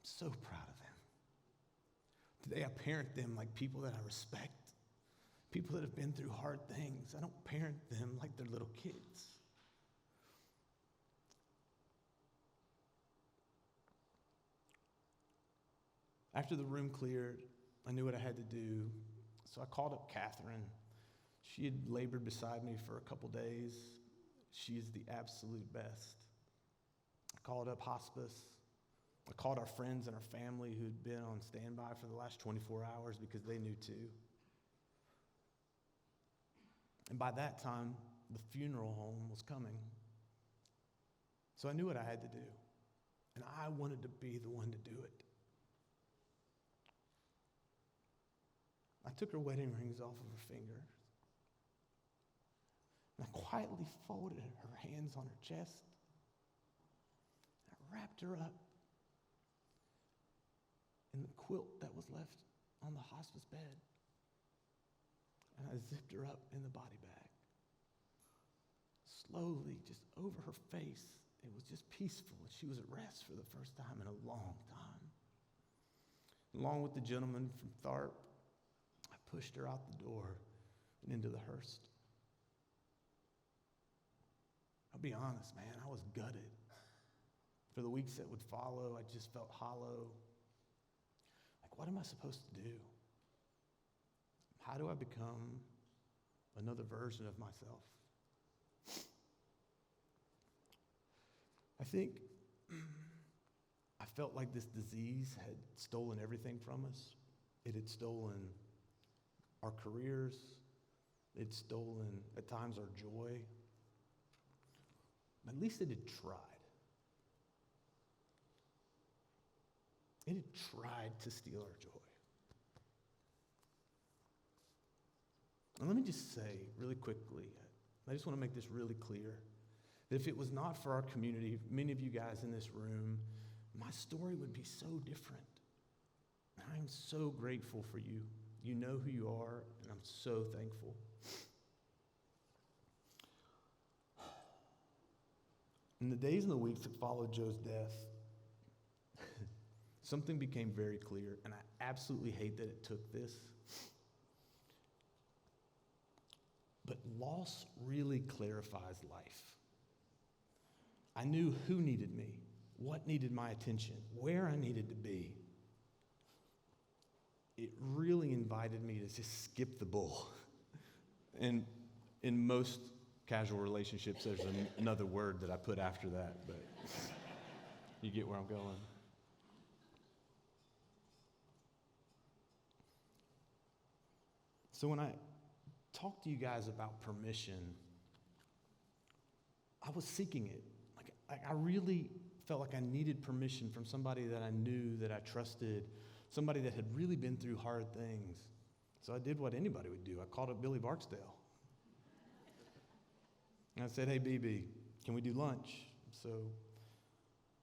I'm so proud of them. Today I parent them like people that I respect, people that have been through hard things. I don't parent them like they're little kids. After the room cleared, I knew what I had to do, so I called up Catherine. She had labored beside me for a couple days. She is the absolute best. I called up hospice. I called our friends and our family who'd been on standby for the last 24 hours because they knew too. And by that time, the funeral home was coming. So I knew what I had to do, and I wanted to be the one to do it. I took her wedding rings off of her fingers. And I quietly folded her hands on her chest. I wrapped her up in the quilt that was left on the hospice bed. And I zipped her up in the body bag. Slowly, just over her face, it was just peaceful. And she was at rest for the first time in a long time. Along with the gentleman from Tharp, pushed her out the door and into the hearse. I'll be honest, man, I was gutted. For the weeks that would follow, I just felt hollow. Like, what am I supposed to do? How do I become another version of myself? I think I felt like this disease had stolen everything from us. It had stolen our careers. It had stolen, at times, our joy. At least it had tried. It had tried to steal our joy. And let me just say really quickly, I just want to make this really clear, that if it was not for our community, many of you guys in this room, my story would be so different. And I am so grateful for you. You know who you are, and I'm so thankful. In the days and the weeks that followed Joe's death, something became very clear, and I absolutely hate that it took this. But loss really clarifies life. I knew who needed me, what needed my attention, where I needed to be. It really invited me to just skip the bull. And in most casual relationships, there's another word that I put after that, but you get where I'm going. So when I talk to you guys about permission, I was seeking it. I really felt like I needed permission from somebody that I knew, that I trusted, somebody that had really been through hard things. So I did what anybody would do. I called up Billy Barksdale. And I said, hey, BB, can we do lunch? So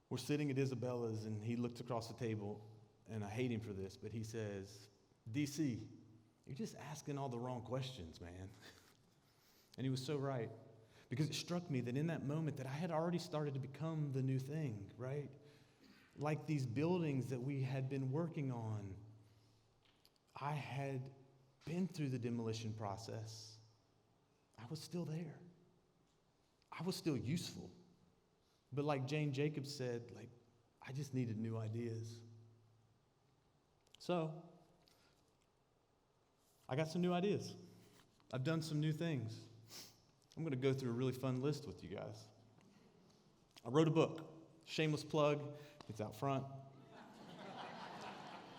we're sitting at Isabella's, and he looked across the table, and I hate him for this, but he says, DC, you're just asking all the wrong questions, man. And he was so right. Because it struck me that in that moment that I had already started to become the new thing, right? Like these buildings that we had been working on. I had been through the demolition process. I was still there. I was still useful. But like Jane Jacobs said, I just needed new ideas. So, I got some new ideas. I've done some new things. I'm going to go through a really fun list with you guys. I wrote a book. Shameless plug. It's out front.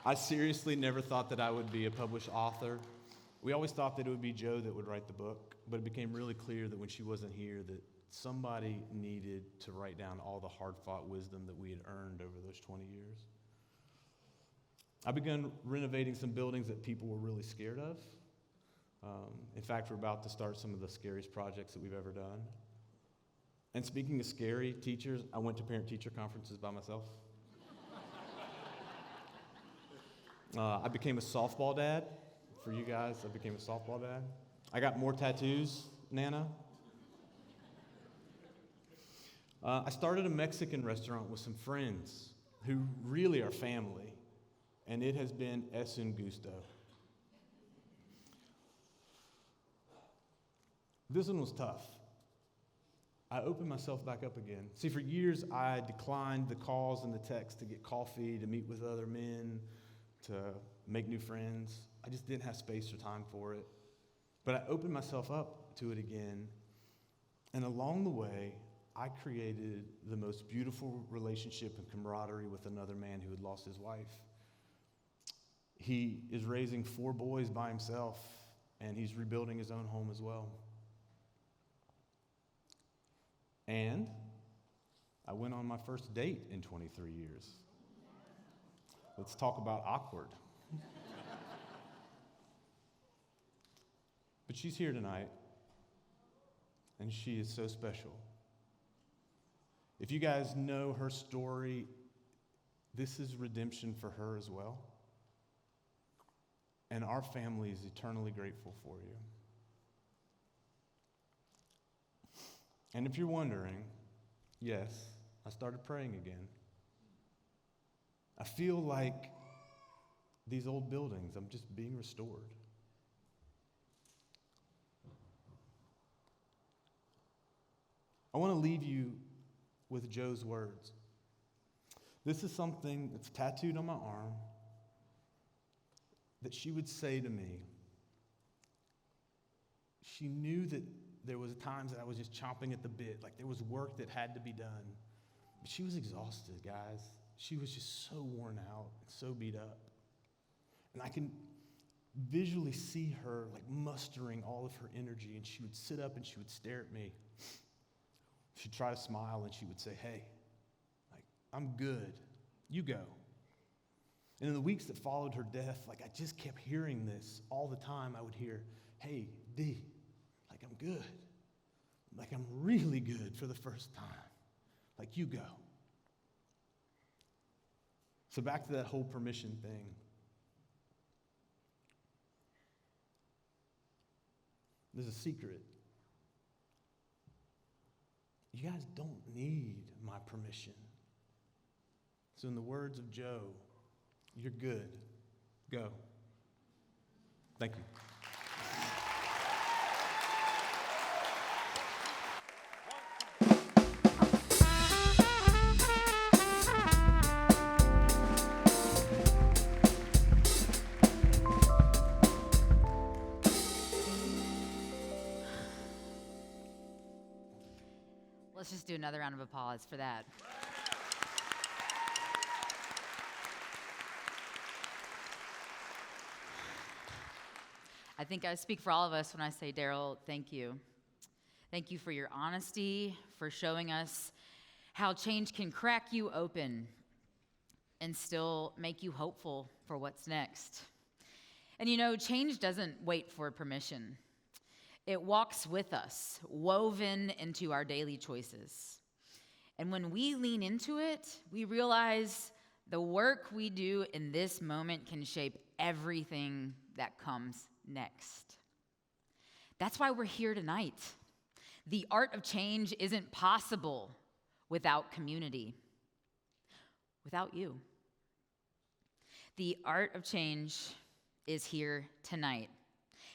I seriously never thought that I would be a published author. We always thought that it would be Joe that would write the book, but it became really clear that when she wasn't here that somebody needed to write down all the hard-fought wisdom that we had earned over those 20 years. I began renovating some buildings that people were really scared of. In fact, we're about to start some of the scariest projects that we've ever done. And speaking of scary teachers, I went to parent-teacher conferences by myself. I became a softball dad. For you guys, I became a softball dad. I got more tattoos, Nana. I started a Mexican restaurant with some friends who really are family, and it has been es un gusto. This one was tough. I opened myself back up again. See, for years, I declined the calls and the texts to get coffee, to meet with other men, to make new friends. I just didn't have space or time for it. But I opened myself up to it again. And along the way, I created the most beautiful relationship and camaraderie with another man who had lost his wife. He is raising 4 boys by himself, and he's rebuilding his own home as well. And I went on my first date in 23 years. Let's talk about awkward. But she's here tonight, and she is so special. If you guys know her story, this is redemption for her as well. And our family is eternally grateful for you. And if you're wondering, yes, I started praying again. I feel like these old buildings, I'm just being restored. I want to leave you with Joe's words. This is something that's tattooed on my arm that she would say to me. She knew that there was times that I was just chomping at the bit, like there was work that had to be done. But she was exhausted, guys. She was just so worn out, so beat up. And I can visually see her like mustering all of her energy, and she would sit up and she would stare at me. She'd try to smile and she would say, hey, like, I'm good. You go. And in the weeks that followed her death, like I just kept hearing this all the time. I would hear, hey, D, like I'm good. Like I'm really good for the first time. Like you go. So back to that whole permission thing. There's a secret. You guys don't need my permission. So in the words of Joe, you're good. Go. Thank you. Let's just do another round of applause for that. I think I speak for all of us when I say, Daryl, thank you. Thank you for your honesty, for showing us how change can crack you open and still make you hopeful for what's next. And you know, change doesn't wait for permission. It walks with us, woven into our daily choices. And when we lean into it, we realize the work we do in this moment can shape everything that comes next. That's why we're here tonight. The art of change isn't possible without community, without you. The art of change is here tonight.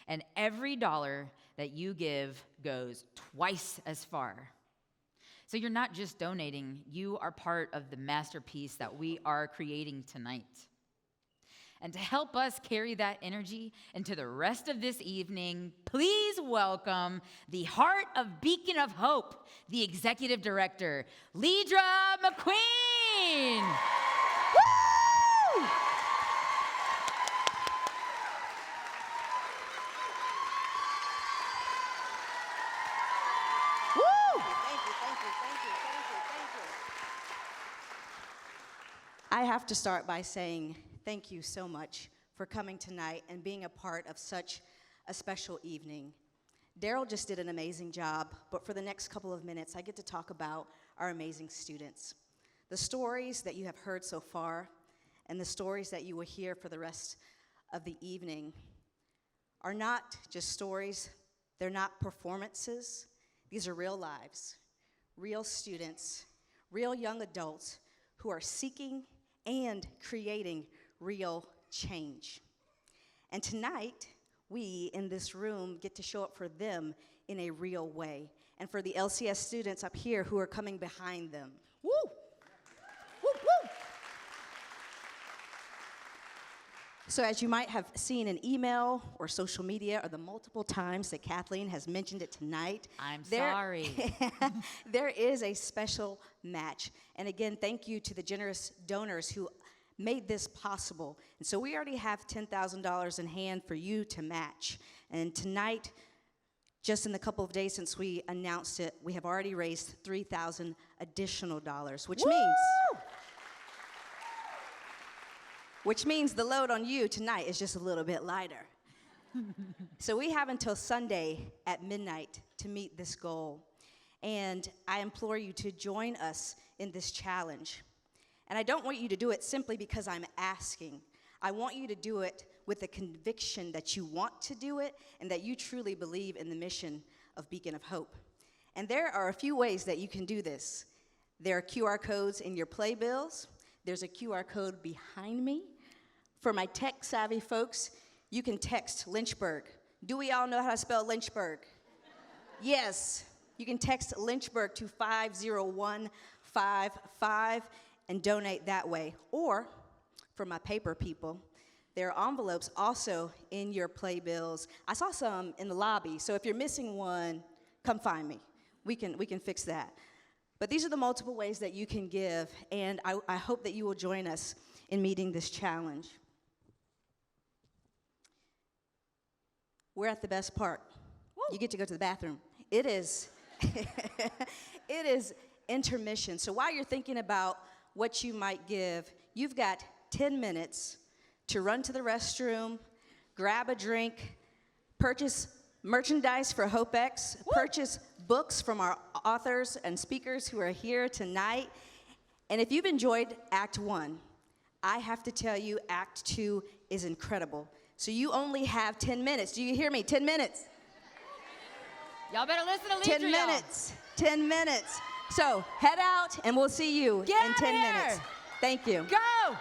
And every dollar that you give goes twice as far. So you're not just donating, you are part of the masterpiece that we are creating tonight. And to help us carry that energy into the rest of this evening, please welcome the heart of Beacon of Hope, the executive director, Lidra McQueen. Woo! I have to start by saying thank you so much for coming tonight and being a part of such a special evening. Daryl just did an amazing job, but for the next couple of minutes, I get to talk about our amazing students. The stories that you have heard so far and the stories that you will hear for the rest of the evening are not just stories, they're not performances. These are real lives, real students, real young adults who are seeking and creating real change. And tonight, we in this room get to show up for them in a real way, and for the LCS students up here who are coming behind them. Woo! Woo, woo! So as you might have seen in email or social media or the multiple times that Kathleen has mentioned it tonight, sorry. There is a special match. And again, thank you to the generous donors who made this possible. And so we already have $10,000 in hand for you to match. And tonight, just in the couple of days since we announced it, we have already raised $3,000 additional dollars, which means the load on you tonight is just a little bit lighter. So we have until Sunday at midnight to meet this goal. And I implore you to join us in this challenge. And I don't want you to do it simply because I'm asking. I want you to do it with the conviction that you want to do it and that you truly believe in the mission of Beacon of Hope. And there are a few ways that you can do this. There are QR codes in your playbills. There's a QR code behind me. For my tech-savvy folks, you can text Lynchburg. Do we all know how to spell Lynchburg? Yes. You can text Lynchburg to 50155 and donate that way. Or, for my paper people, there are envelopes also in your playbills. I saw some in the lobby, so if you're missing one, come find me. We can fix that. But these are the multiple ways that you can give, and I hope that you will join us in meeting this challenge. We're at the best part. You get to go to the bathroom. It is, it is intermission. So while you're thinking about what you might give, you've got 10 minutes to run to the restroom, grab a drink, purchase merchandise for HOPEx, purchase books from our authors and speakers who are here tonight. And if you've enjoyed Act 1, I have to tell you, Act 2 is incredible. So you only have 10 minutes. Do you hear me? 10 minutes. Y'all better listen to Leisha, 10 minutes. 10 minutes. So head out, and we'll see you in 10 minutes. Thank you. Go!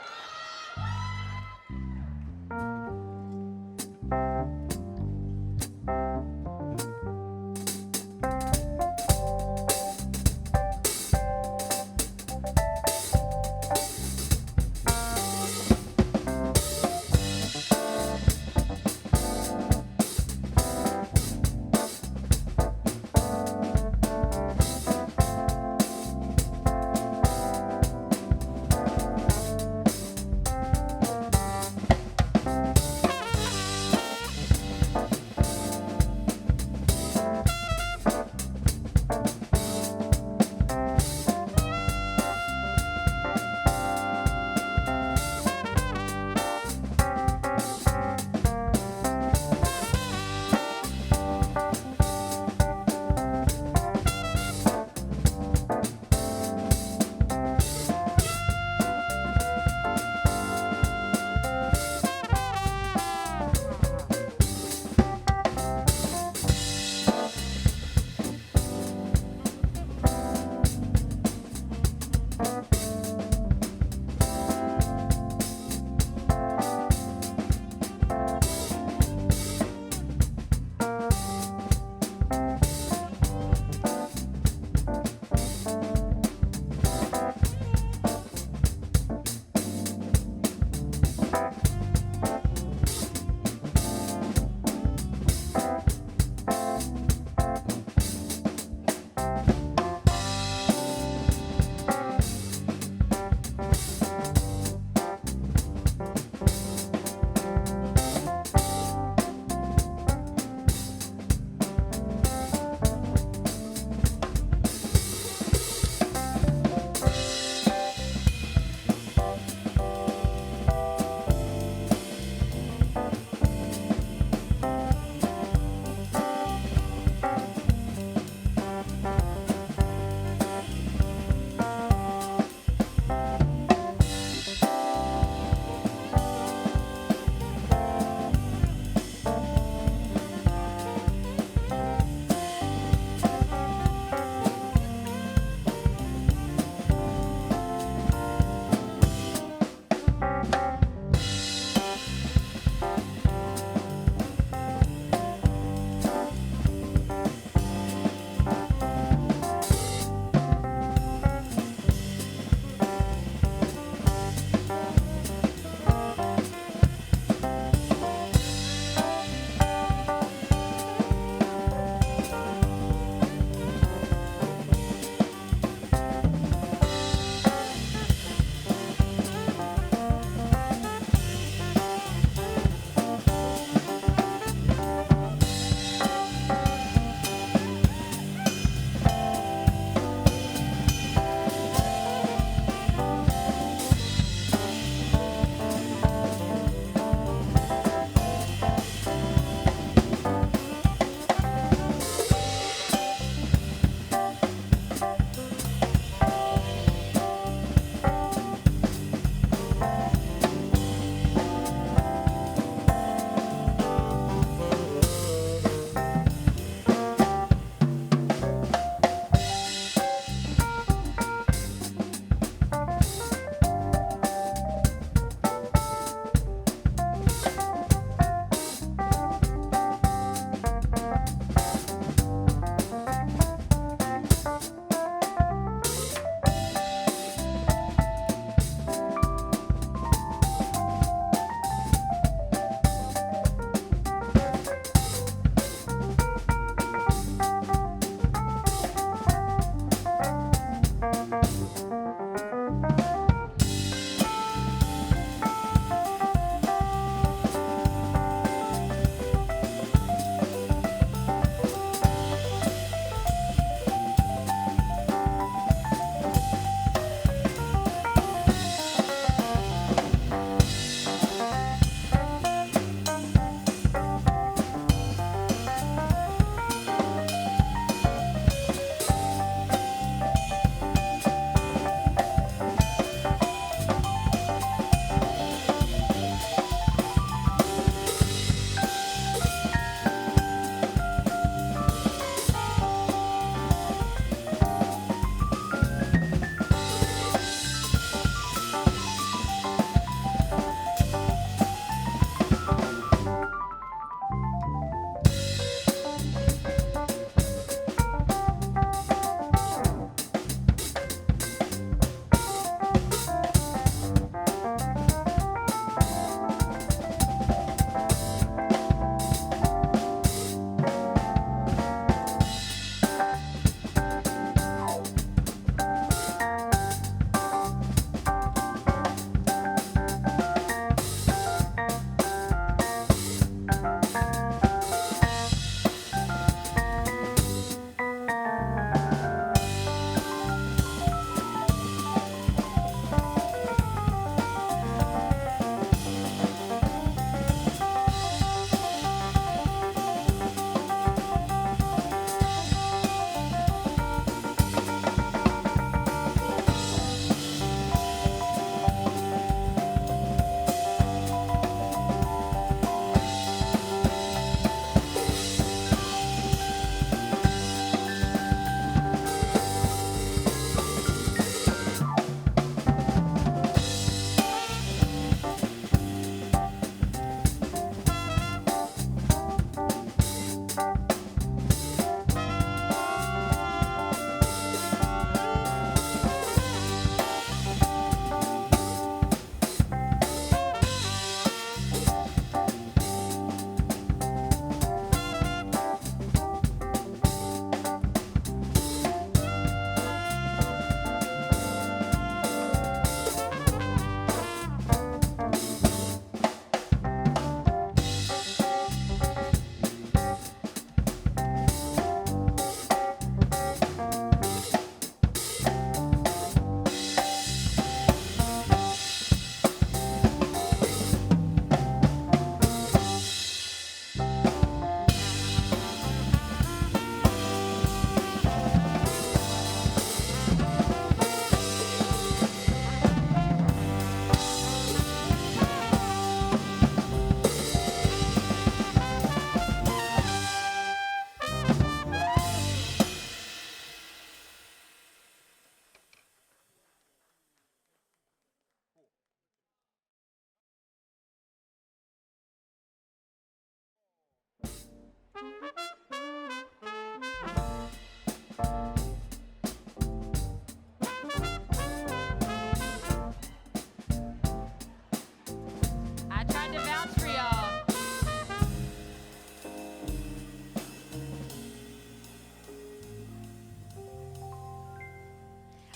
I tried to vouch for y'all.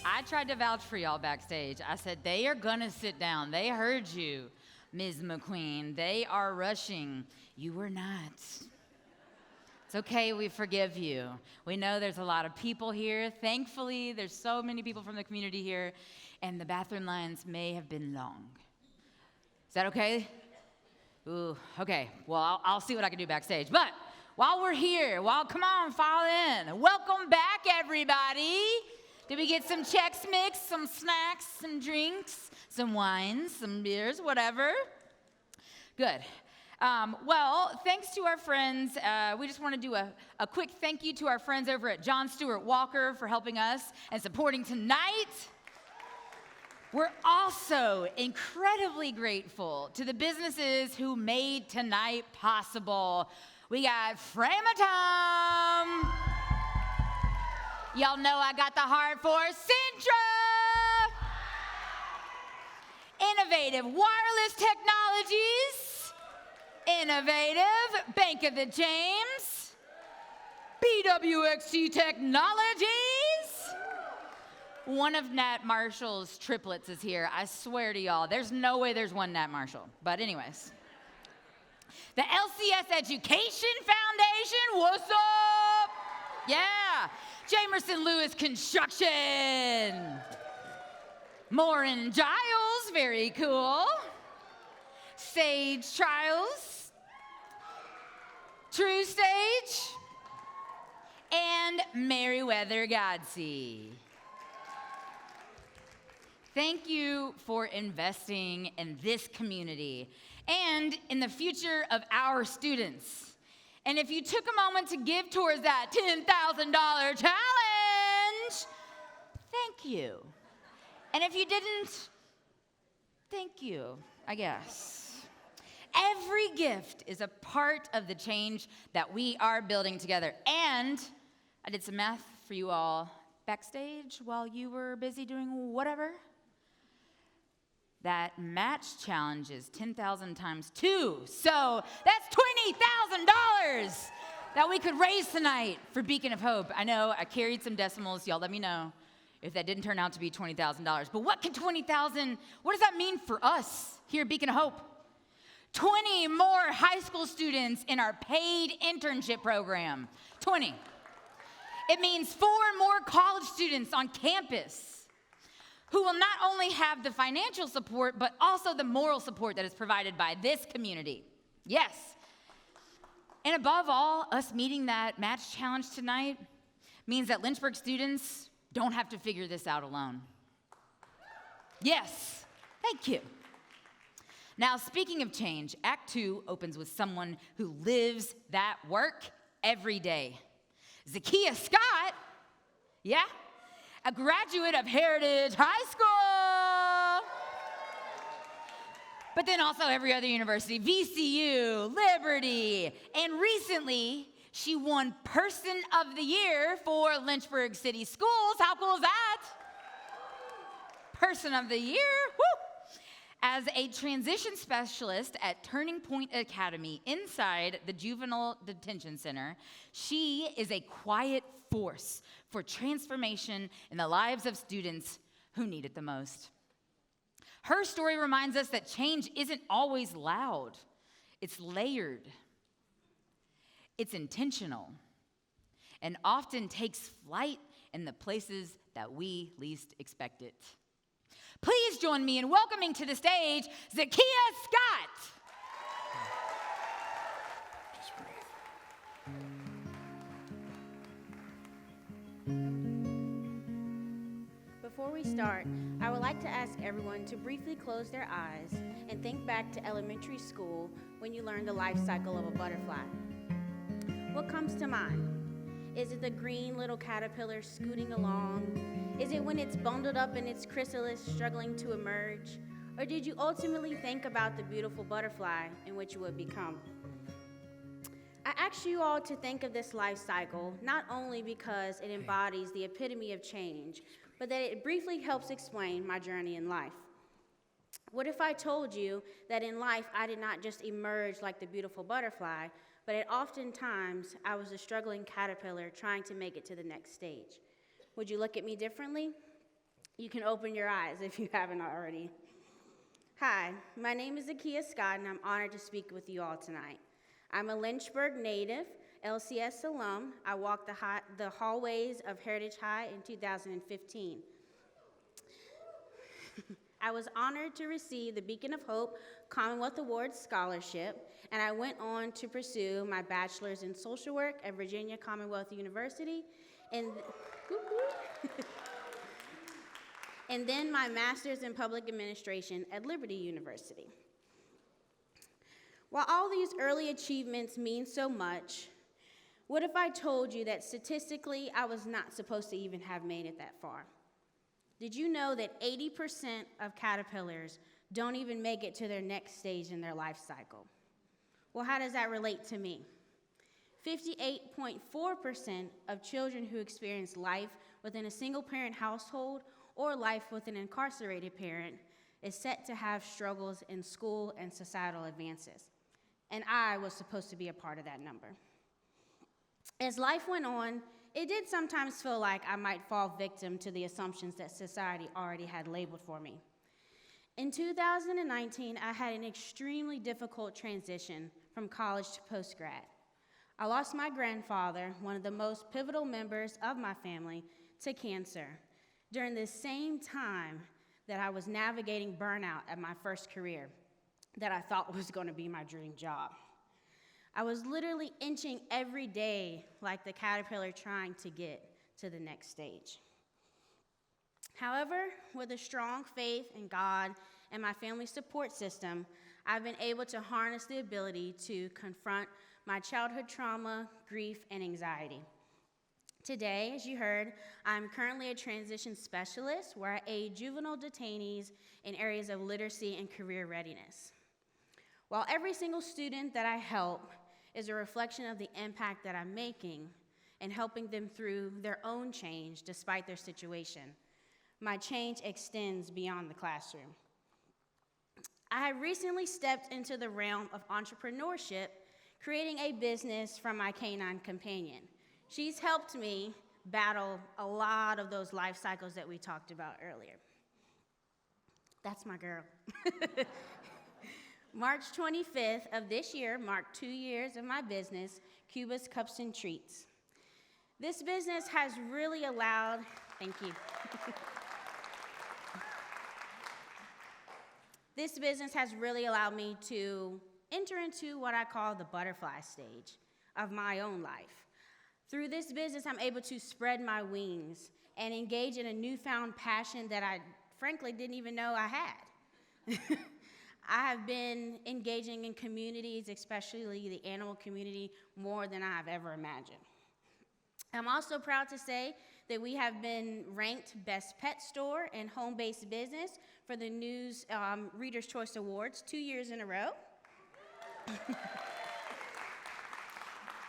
I tried to vouch for y'all backstage. I said, they are gonna sit down. They heard you, Ms. McQueen. They are rushing. You were not. It's okay, we forgive you. We know there's a lot of people here. Thankfully, there's so many people from the community here, and the bathroom lines may have been long. Is that okay? Ooh, okay. Well, I'll see what I can do backstage. But while we're here, come on, file in. Welcome back, everybody. Did we get some Chex Mix, some snacks, some drinks, some wines, some beers, whatever? Good. Well, thanks to our friends. We just want to do a quick thank you to our friends over at John Stewart Walker for helping us and supporting tonight. We're also incredibly grateful to the businesses who made tonight possible. We got Framatome. Y'all know I got the heart for Sintra. Innovative Wireless Technologies. Innovative Bank of the James. BWXT Technologies. One of Nat Marshall's triplets is here. I swear to y'all, there's no way there's one Nat Marshall. But anyways. The LCS Education Foundation, what's up? Yeah. Jamerson Lewis Construction. Morin Giles, very cool. Sage Trials. True Stage. And Meriwether Godsey. Thank you for investing in this community and in the future of our students. And if you took a moment to give towards that $10,000 challenge, thank you. And if you didn't, thank you, I guess. Every gift is a part of the change that we are building together. And I did some math for you all backstage while you were busy doing whatever. That match challenge is 10,000 times 2. So that's $20,000 that we could raise tonight for Beacon of Hope. I know I carried some decimals. Y'all let me know if that didn't turn out to be $20,000. But what does that mean for us here at Beacon of Hope? 20 more high school students in our paid internship program. 20. It means 4 more college students on campus who will not only have the financial support, but also the moral support that is provided by this community. Yes. And above all, us meeting that match challenge tonight means that Lynchburg students don't have to figure this out alone. Yes. Thank you. Now, speaking of change, Act 2 opens with someone who lives that work every day. Zakiya Scott, yeah? A graduate of Heritage High School. But then also every other university, VCU, Liberty, and recently she won Person of the Year for Lynchburg City Schools. How cool is that? Person of the Year, woo! As a transition specialist at Turning Point Academy inside the Juvenile Detention Center, she is a quiet force for transformation in the lives of students who need it the most. Her story reminds us that change isn't always loud. It's layered. It's intentional. And often takes flight in the places that we least expect it. Please join me in welcoming to the stage Zakiya Scott. Just breathe. Before we start, I would like to ask everyone to briefly close their eyes and think back to elementary school when you learned the life cycle of a butterfly. What comes to mind? Is it the green little caterpillar scooting along? Is it when it's bundled up in its chrysalis struggling to emerge? Or did you ultimately think about the beautiful butterfly in which you would become? I ask you all to think of this life cycle not only because it embodies the epitome of change, but that it briefly helps explain my journey in life. What if I told you that in life I did not just emerge like the beautiful butterfly, but that oftentimes I was a struggling caterpillar trying to make it to the next stage? Would you look at me differently? You can open your eyes if you haven't already. Hi, my name is Akia Scott, and I'm honored to speak with you all tonight. I'm a Lynchburg native, LCS alum. I walked the hallways of Heritage High in 2015. I was honored to receive the Beacon of Hope Commonwealth Award Scholarship, and I went on to pursue my bachelor's in social work at Virginia Commonwealth University, and and then my master's in public administration at Liberty University. While all these early achievements mean so much, what if I told you that statistically I was not supposed to even have made it that far? Did you know that 80% of caterpillars don't even make it to their next stage in their life cycle? Well, how does that relate to me? 58.4% of children who experience life within a single-parent household or life with an incarcerated parent is set to have struggles in school and societal advances. And I was supposed to be a part of that number. As life went on, it did sometimes feel like I might fall victim to the assumptions that society already had labeled for me. In 2019, I had an extremely difficult transition from college to post-grad. I lost my grandfather, one of the most pivotal members of my family, to cancer during the same time that I was navigating burnout at my first career that I thought was going to be my dream job. I was literally inching every day like the caterpillar trying to get to the next stage. However, with a strong faith in God and my family support system, I've been able to harness the ability to confront my childhood trauma, grief, and anxiety. Today, as you heard, I'm currently a transition specialist where I aid juvenile detainees in areas of literacy and career readiness. While every single student that I help is a reflection of the impact that I'm making and helping them through their own change despite their situation, my change extends beyond the classroom. I have recently stepped into the realm of entrepreneurship, creating a business from my canine companion. She's helped me battle a lot of those life cycles that we talked about earlier. That's my girl. March 25th of this year marked 2 years of my business, Cuba's Cups and Treats. This business has really allowed, thank you. This business has really allowed me to enter into what I call the butterfly stage of my own life. Through this business, I'm able to spread my wings and engage in a newfound passion that I frankly didn't even know I had. I have been engaging in communities, especially the animal community, more than I've ever imagined. I'm also proud to say that we have been ranked Best Pet Store and Home-Based Business for the News Reader's Choice Awards 2 years in a row.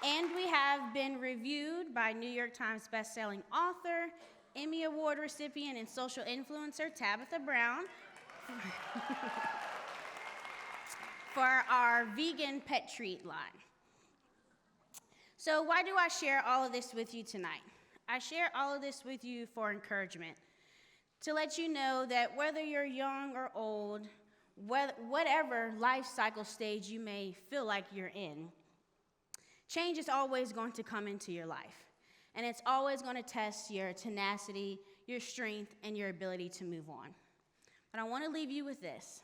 And we have been reviewed by New York Times bestselling author, Emmy Award recipient, and social influencer Tabitha Brown for our vegan pet treat line. So why do I share all of this with you tonight? I share all of this with you for encouragement, to let you know that whether you're young or old, whatever life cycle stage you may feel like you're in, change is always going to come into your life. And it's always going to test your tenacity, your strength, and your ability to move on. But I want to leave you with this.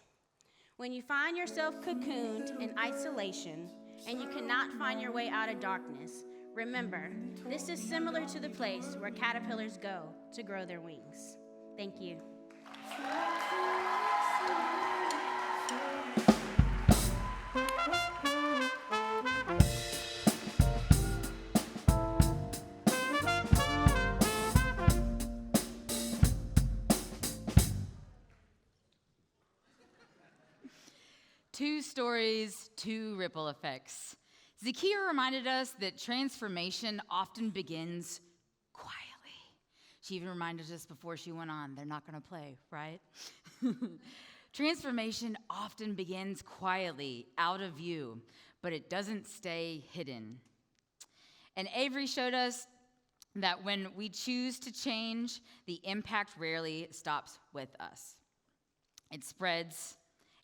When you find yourself cocooned in isolation and you cannot find your way out of darkness, remember, this is similar to the place where caterpillars go to grow their wings. Thank you. Two stories, two ripple effects. Zakiya reminded us that transformation often begins quietly. She even reminded us before she went on, they're not going to play, right? Transformation often begins quietly, out of view, but it doesn't stay hidden. And Avery showed us that when we choose to change, the impact rarely stops with us. It spreads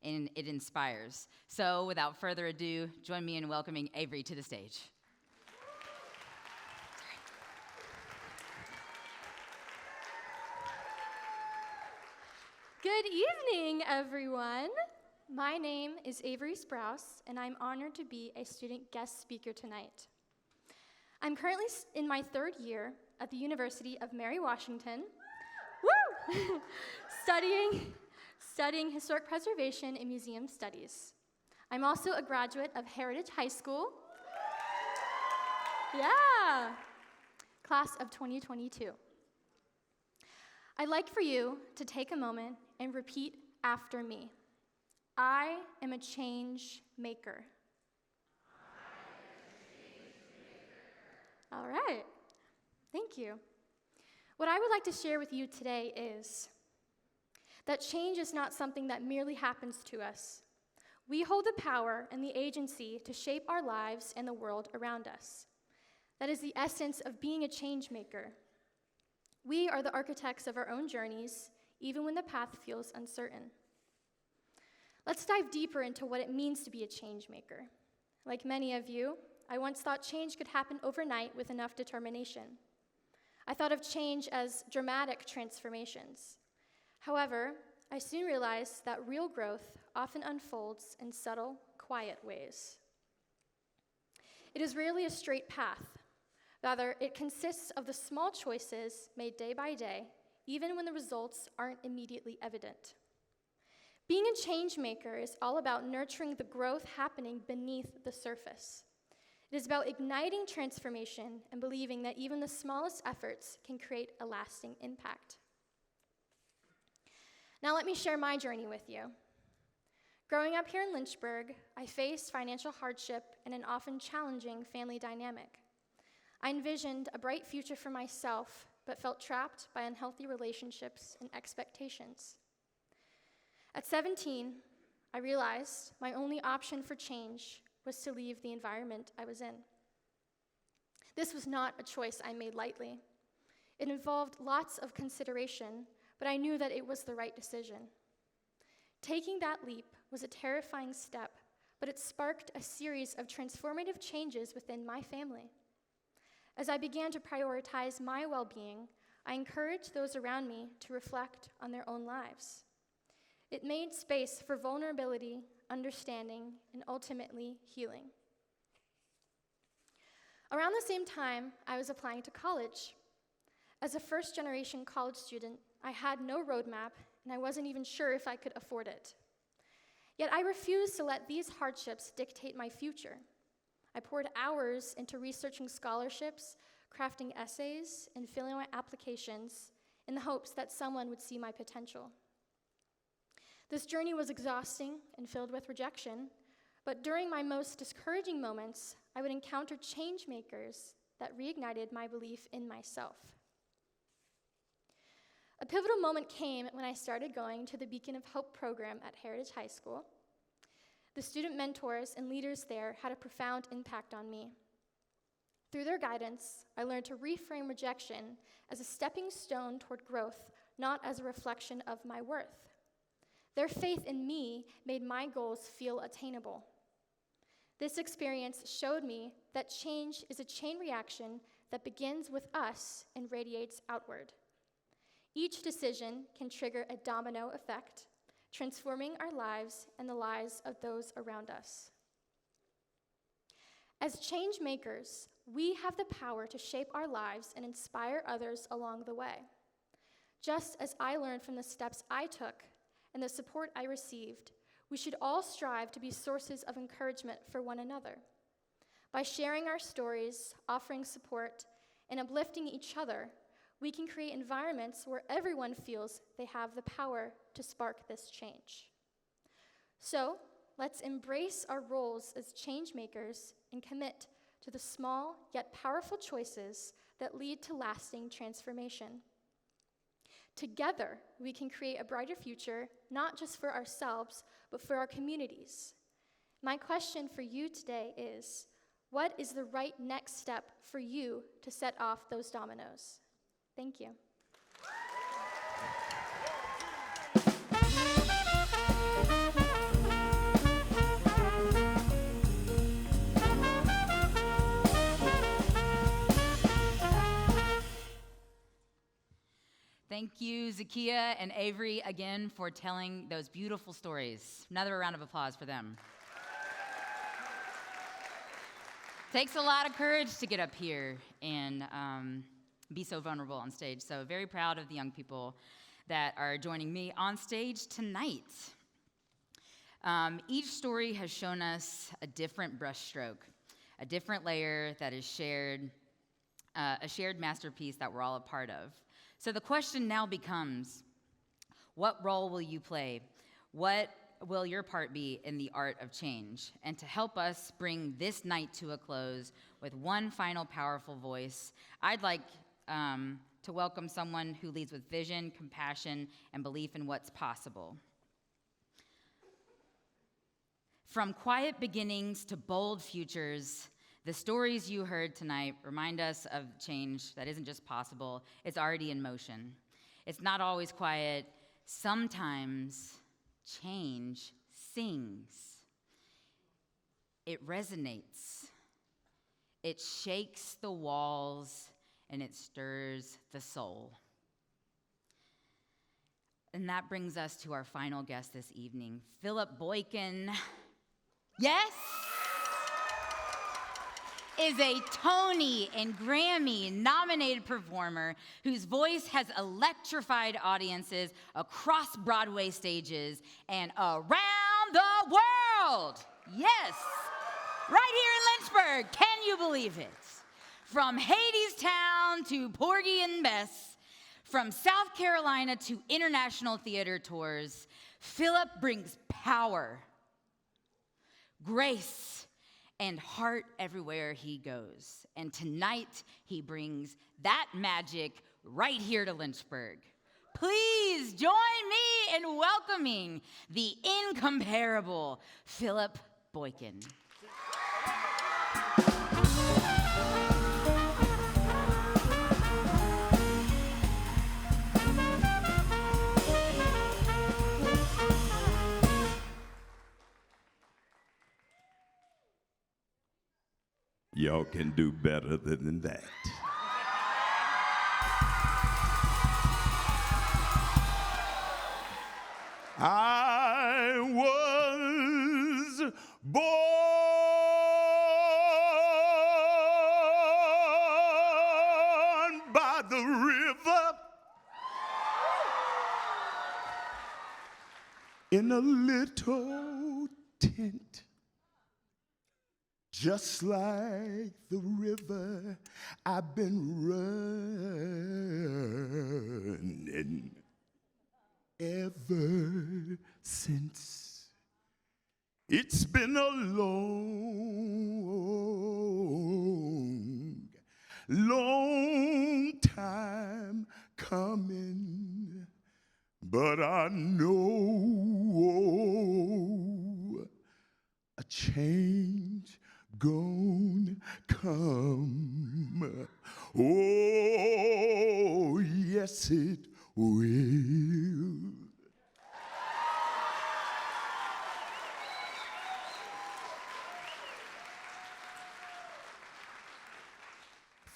and it inspires. So without further ado, join me in welcoming Avery to the stage. Good evening, everyone. My name is Avery Sprouse, and I'm honored to be a student guest speaker tonight. I'm currently in my third year at the University of Mary Washington, woo! studying historic preservation and museum studies. I'm also a graduate of Heritage High School. Yeah, class of 2022. I'd like for you to take a moment and repeat after me. I am a change maker. All right, thank you. What I would like to share with you today is that change is not something that merely happens to us. We hold the power and the agency to shape our lives and the world around us. That is the essence of being a change maker. We are the architects of our own journeys, even when the path feels uncertain. Let's dive deeper into what it means to be a change maker. Like many of you, I once thought change could happen overnight with enough determination. I thought of change as dramatic transformations. However, I soon realized that real growth often unfolds in subtle, quiet ways. It is rarely a straight path. Rather, it consists of the small choices made day by day, even when the results aren't immediately evident. Being a change maker is all about nurturing the growth happening beneath the surface. It is about igniting transformation and believing that even the smallest efforts can create a lasting impact. Now let me share my journey with you. Growing up here in Lynchburg, I faced financial hardship and an often challenging family dynamic. I envisioned a bright future for myself, but felt trapped by unhealthy relationships and expectations. At 17, I realized my only option for change was to leave the environment I was in. This was not a choice I made lightly. It involved lots of consideration, but I knew that it was the right decision. Taking that leap was a terrifying step, but it sparked a series of transformative changes within my family. As I began to prioritize my well-being, I encouraged those around me to reflect on their own lives. It made space for vulnerability, understanding, and ultimately healing. Around the same time, I was applying to college. As a first-generation college student, I had no roadmap, and I wasn't even sure if I could afford it. Yet I refused to let these hardships dictate my future. I poured hours into researching scholarships, crafting essays, and filling out applications in the hopes that someone would see my potential. This journey was exhausting and filled with rejection, but during my most discouraging moments, I would encounter change makers that reignited my belief in myself. A pivotal moment came when I started going to the Beacon of Hope program at Heritage High School. The student mentors and leaders there had a profound impact on me. Through their guidance, I learned to reframe rejection as a stepping stone toward growth, not as a reflection of my worth. Their faith in me made my goals feel attainable. This experience showed me that change is a chain reaction that begins with us and radiates outward. Each decision can trigger a domino effect, transforming our lives and the lives of those around us. As change makers, we have the power to shape our lives and inspire others along the way. Just as I learned from the steps I took and the support I received, we should all strive to be sources of encouragement for one another. By sharing our stories, offering support, and uplifting each other, we can create environments where everyone feels they have the power to spark this change. So, let's embrace our roles as change makers and commit to the small yet powerful choices that lead to lasting transformation. Together, we can create a brighter future, not just for ourselves, but for our communities. My question for you today is, what is the right next step for you to set off those dominoes? Thank you. Thank you, Zakiya and Avery, again for telling those beautiful stories. Another round of applause for them. Takes a lot of courage to get up here and be so vulnerable on stage. So very proud of the young people that are joining me on stage tonight. Each story has shown us a different brushstroke, a different layer that is shared, a shared masterpiece that we're all a part of. So the question now becomes, what role will you play? What will your part be in the art of change? And to help us bring this night to a close with one final powerful voice, I'd like to welcome someone who leads with vision, compassion, and belief in what's possible. From quiet beginnings to bold futures, the stories you heard tonight remind us of change that isn't just possible, it's already in motion. It's not always quiet. Sometimes change sings. It resonates. It shakes the walls and it stirs the soul. And that brings us to our final guest this evening, Philip Boykin. Yes? Is a Tony and Grammy nominated performer whose voice has electrified audiences across Broadway stages and around the world. Yes, right here in Lynchburg. Can you believe it? From Hadestown to Porgy and Bess, from South Carolina to international theater tours, Philip brings power, grace, and heart everywhere he goes. And tonight, he brings that magic right here to Lynchburg. Please join me in welcoming the incomparable Philip Boykin. Y'all can do better than that. I was born by the river in a little tent. Just like the river, I've been running ever since. It's been a long time coming, but I know a change gonna come. Oh, yes, it will.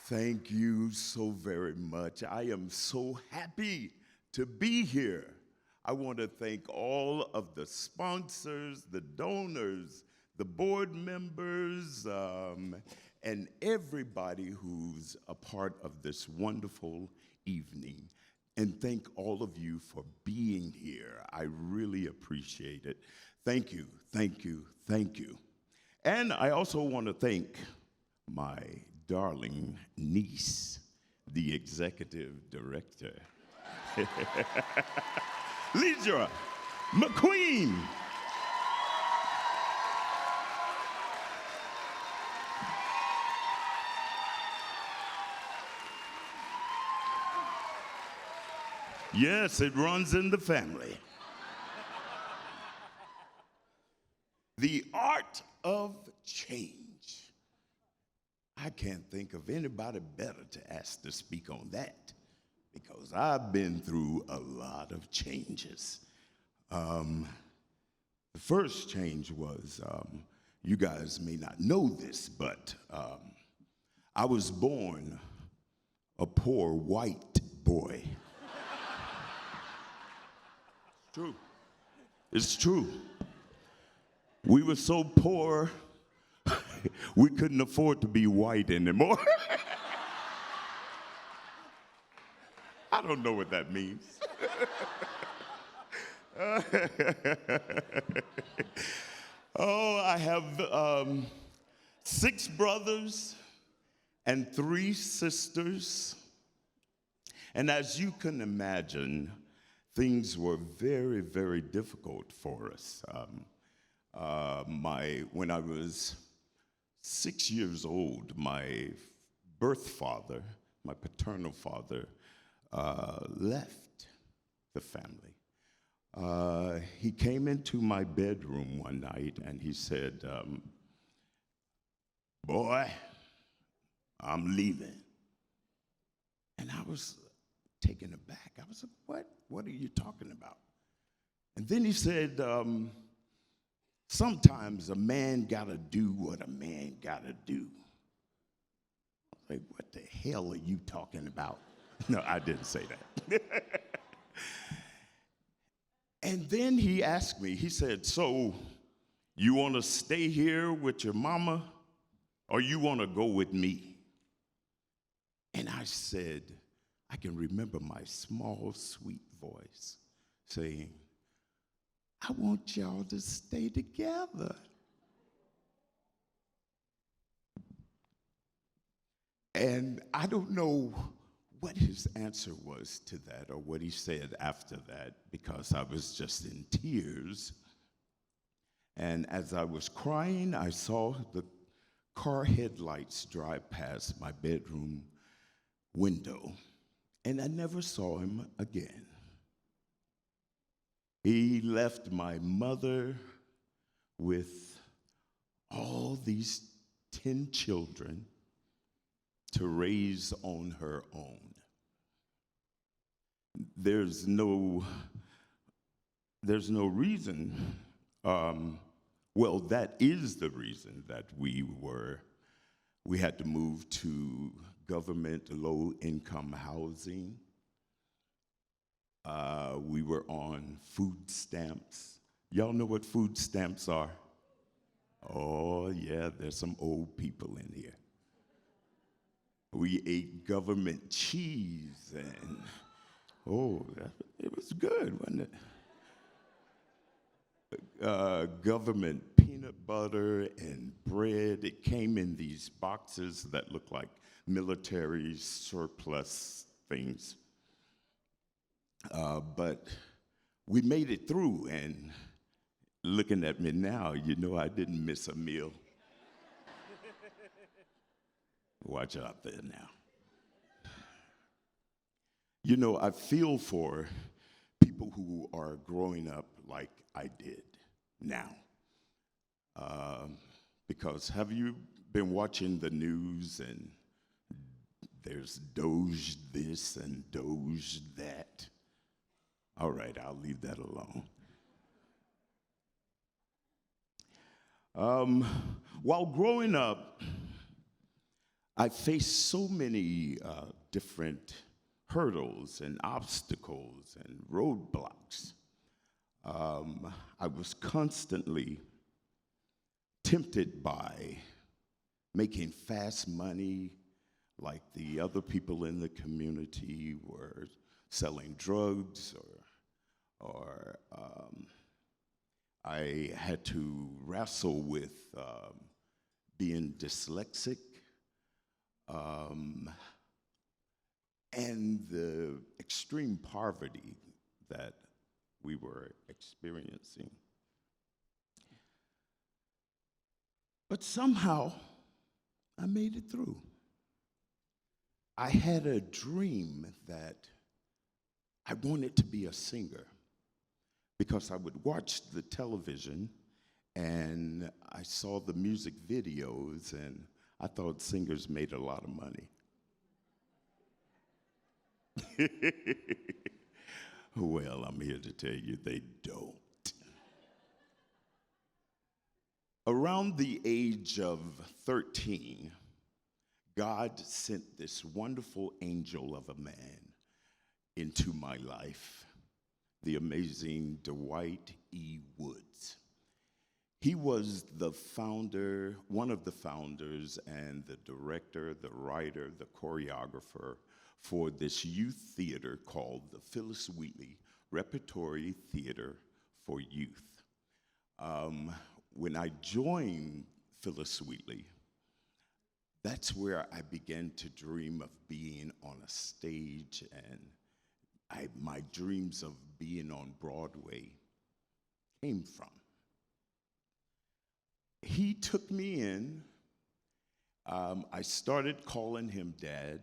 Thank you so very much. I am so happy to be here. I want to thank all of the sponsors, the donors, the board members, and everybody who's a part of this wonderful evening. And thank all of you for being here. I really appreciate it. Thank you, thank you, thank you. And I also want to thank my darling niece, the executive director, Leisure McQueen. Yes, it runs in the family. The art of change. I can't think of anybody better to ask to speak on that because I've been through a lot of changes. The first change was, you guys may not know this, but I was born a poor white boy. It's true. It's true. We were so poor, we couldn't afford to be white anymore. I don't know what that means. Oh, I have 6 brothers and 3 sisters. And as you can imagine, things were very, very difficult for us. When I was 6 years old, my birth father, my paternal father, left the family. He came into my bedroom one night and he said, "Boy, I'm leaving." And I was taken aback. I was like, "What? What are you talking about?" And then he said, "Sometimes a man gotta do what a man gotta do." I was like, "What the hell are you talking about?" No, I didn't say that. And then he asked me, he said, "So you want to stay here with your mama or you want to go with me?" And I said, I can remember my small, sweet voice saying, "I want y'all to stay together." And I don't know what his answer was to that or what he said after that because I was just in tears. And as I was crying, I saw the car headlights drive past my bedroom window, and I never saw him again. He left my mother with all these 10 children to raise on her own. There's no reason, well, that is the reason that we had to move to government low-income housing. We were on food stamps. Y'all know what food stamps are? Oh, yeah, there's some old people in here. We ate government cheese, and it was good, wasn't it? Government peanut butter and bread. It came in these boxes that looked like military surplus things. But we made it through, and looking at me now, you know I didn't miss a meal. Watch out there now. You know, I feel for people who are growing up like I did now. Because have you been watching the news and there's Doge this and Doge that? All right, I'll leave that alone. While growing up, I faced so many different hurdles and obstacles and roadblocks. I was constantly tempted by making fast money like the other people in the community were selling drugs or I had to wrestle with being dyslexic and the extreme poverty that we were experiencing. But somehow, I made it through. I had a dream that I wanted to be a singer because I would watch the television and I saw the music videos and I thought singers made a lot of money. Well, I'm here to tell you they don't. Around the age of 13, God sent this wonderful angel of a man into my life, the amazing Dwight E. Woods. He was the founder, one of the founders, and the director, the writer, the choreographer for this youth theater called the Phyllis Wheatley Repertory Theater for Youth. When I joined Phyllis Wheatley, that's where I began to dream of being on a stage, and my dreams of being on Broadway came from. He took me in. I started calling him Dad,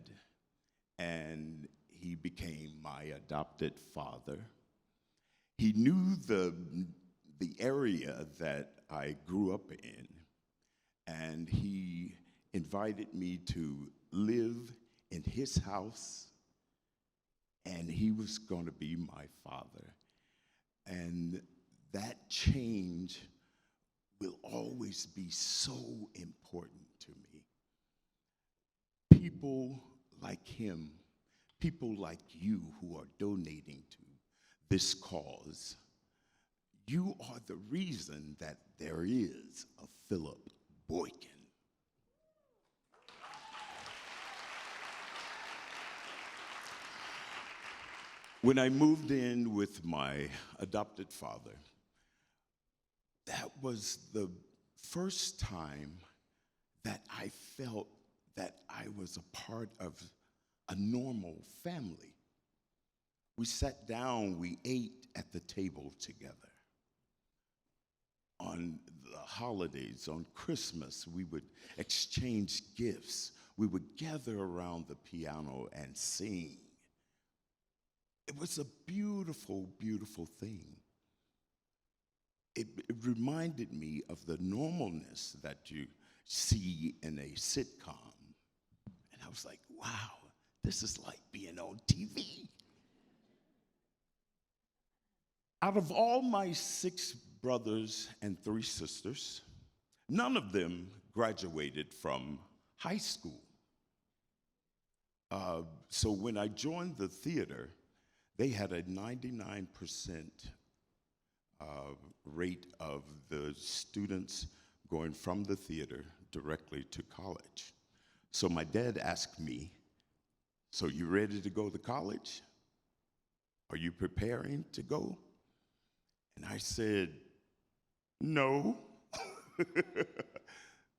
and he became my adopted father. He knew the area that I grew up in, and he invited me to live in his house, and he was going to be my father. And that change will always be so important to me. People like him, people like you who are donating to this cause, you are the reason that there is a Philip Boykin. When I moved in with my adopted father, that was the first time that I felt that I was a part of a normal family. We sat down, we ate at the table together. On the holidays, on Christmas, we would exchange gifts. We would gather around the piano and sing. It was a beautiful, beautiful thing. It reminded me of the normalness that you see in a sitcom. And I was like, wow, this is like being on TV. Out of all my 6 brothers and 3 sisters, none of them graduated from high school. So when I joined the theater, they had a 99% rate of the students going from the theater directly to college. So my dad asked me, so you ready to go to college? Are you preparing to go? And I said, no,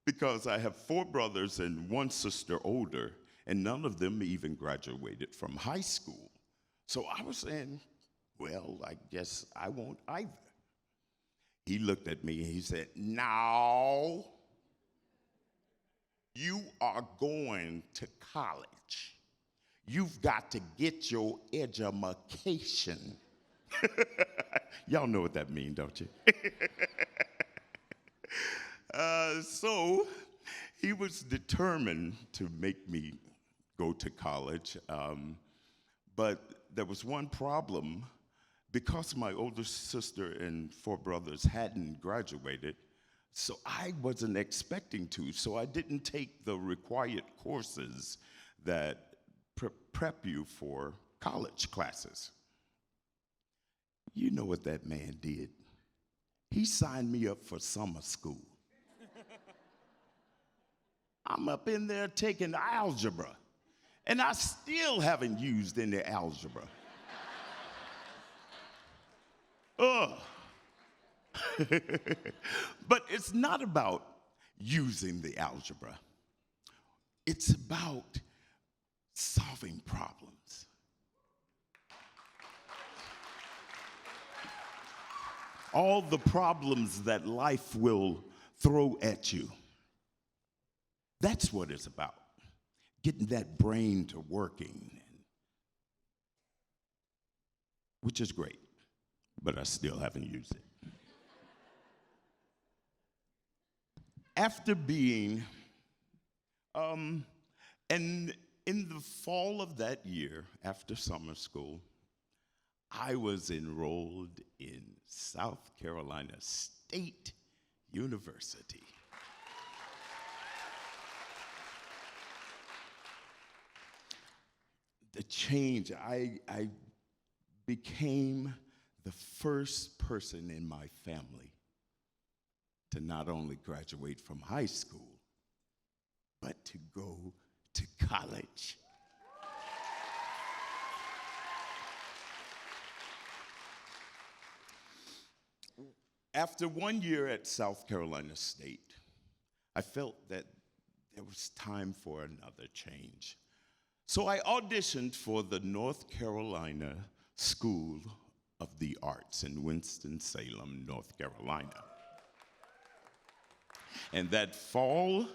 because I have 4 brothers and 1 sister older, and none of them even graduated from high school. So I was saying, well, I guess I won't either. He looked at me and he said, no, you are going to college. You've got to get your education. Y'all know what that means, don't you? So he was determined to make me go to college, but there was one problem. Because my older sister and 4 brothers hadn't graduated, so I wasn't expecting to, so I didn't take the required courses that prep you for college classes. You know what that man did? He signed me up for summer school. I'm up in there taking algebra, and I still haven't used any algebra. But it's not about using the algebra. It's about solving problems. All the problems that life will throw at you. That's what it's about. Getting that brain to working. which is great, but I still haven't used it. After being, and in the fall of that year, after summer school, I was enrolled in South Carolina State University. The change, I became the first person in my family to not only graduate from high school, but to go to college. After 1 year at South Carolina State, I felt that there was time for another change. So I auditioned for the North Carolina School of the Arts in Winston-Salem, North Carolina. And that fall,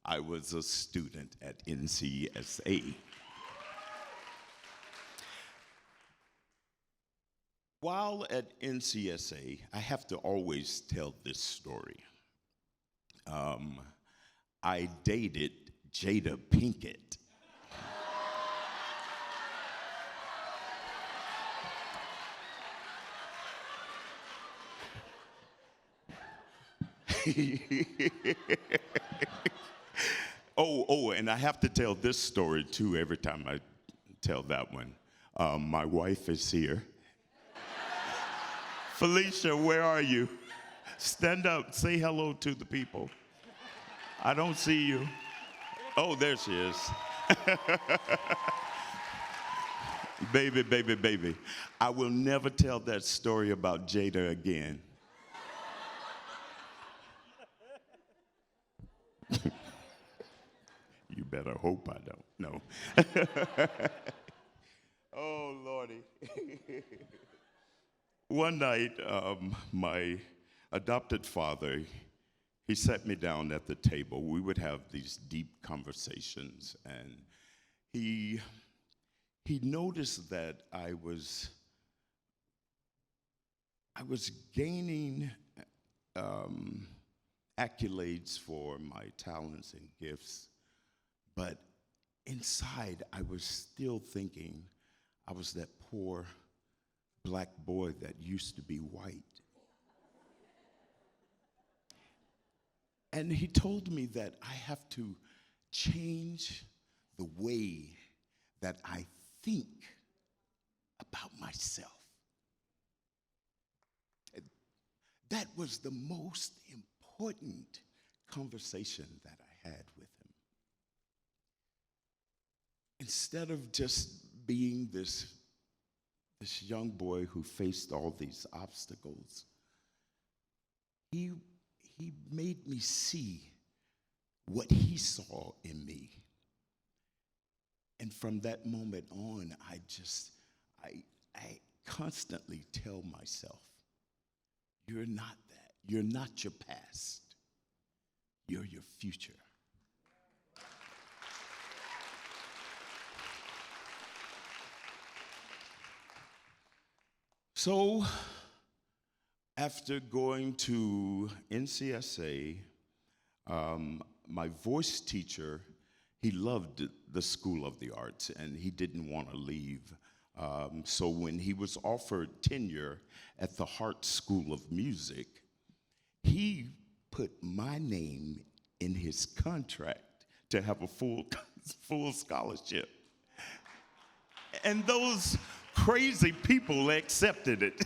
I was a student at NCSA. While at NCSA, I have to always tell this story. I dated Jada Pinkett. And I have to tell this story too every time I tell that one. My wife is here. Felicia, where are you? Stand up, say hello to the people. I don't see you. Oh, there she is. Baby, baby, baby. I will never tell that story about Jada again. You better hope I don't. No. Oh, Lordy. One night, my adopted father, he sat me down at the table. We would have these deep conversations, and he noticed that I was gaining accolades for my talents and gifts, but inside I was still thinking I was that poor black boy that used to be white. And he told me that I have to change the way that I think about myself. That was the most important conversation that I had with him. Instead of just being this young boy who faced all these obstacles, he made me see what he saw in me. And from that moment on, I constantly tell myself, you're not that. You're not your past. You're your future. So, after going to NCSA, my voice teacher, he loved the School of the Arts, and he didn't want to leave. So when he was offered tenure at the Hart School of Music, he put my name in his contract to have a full scholarship. And those crazy people accepted it.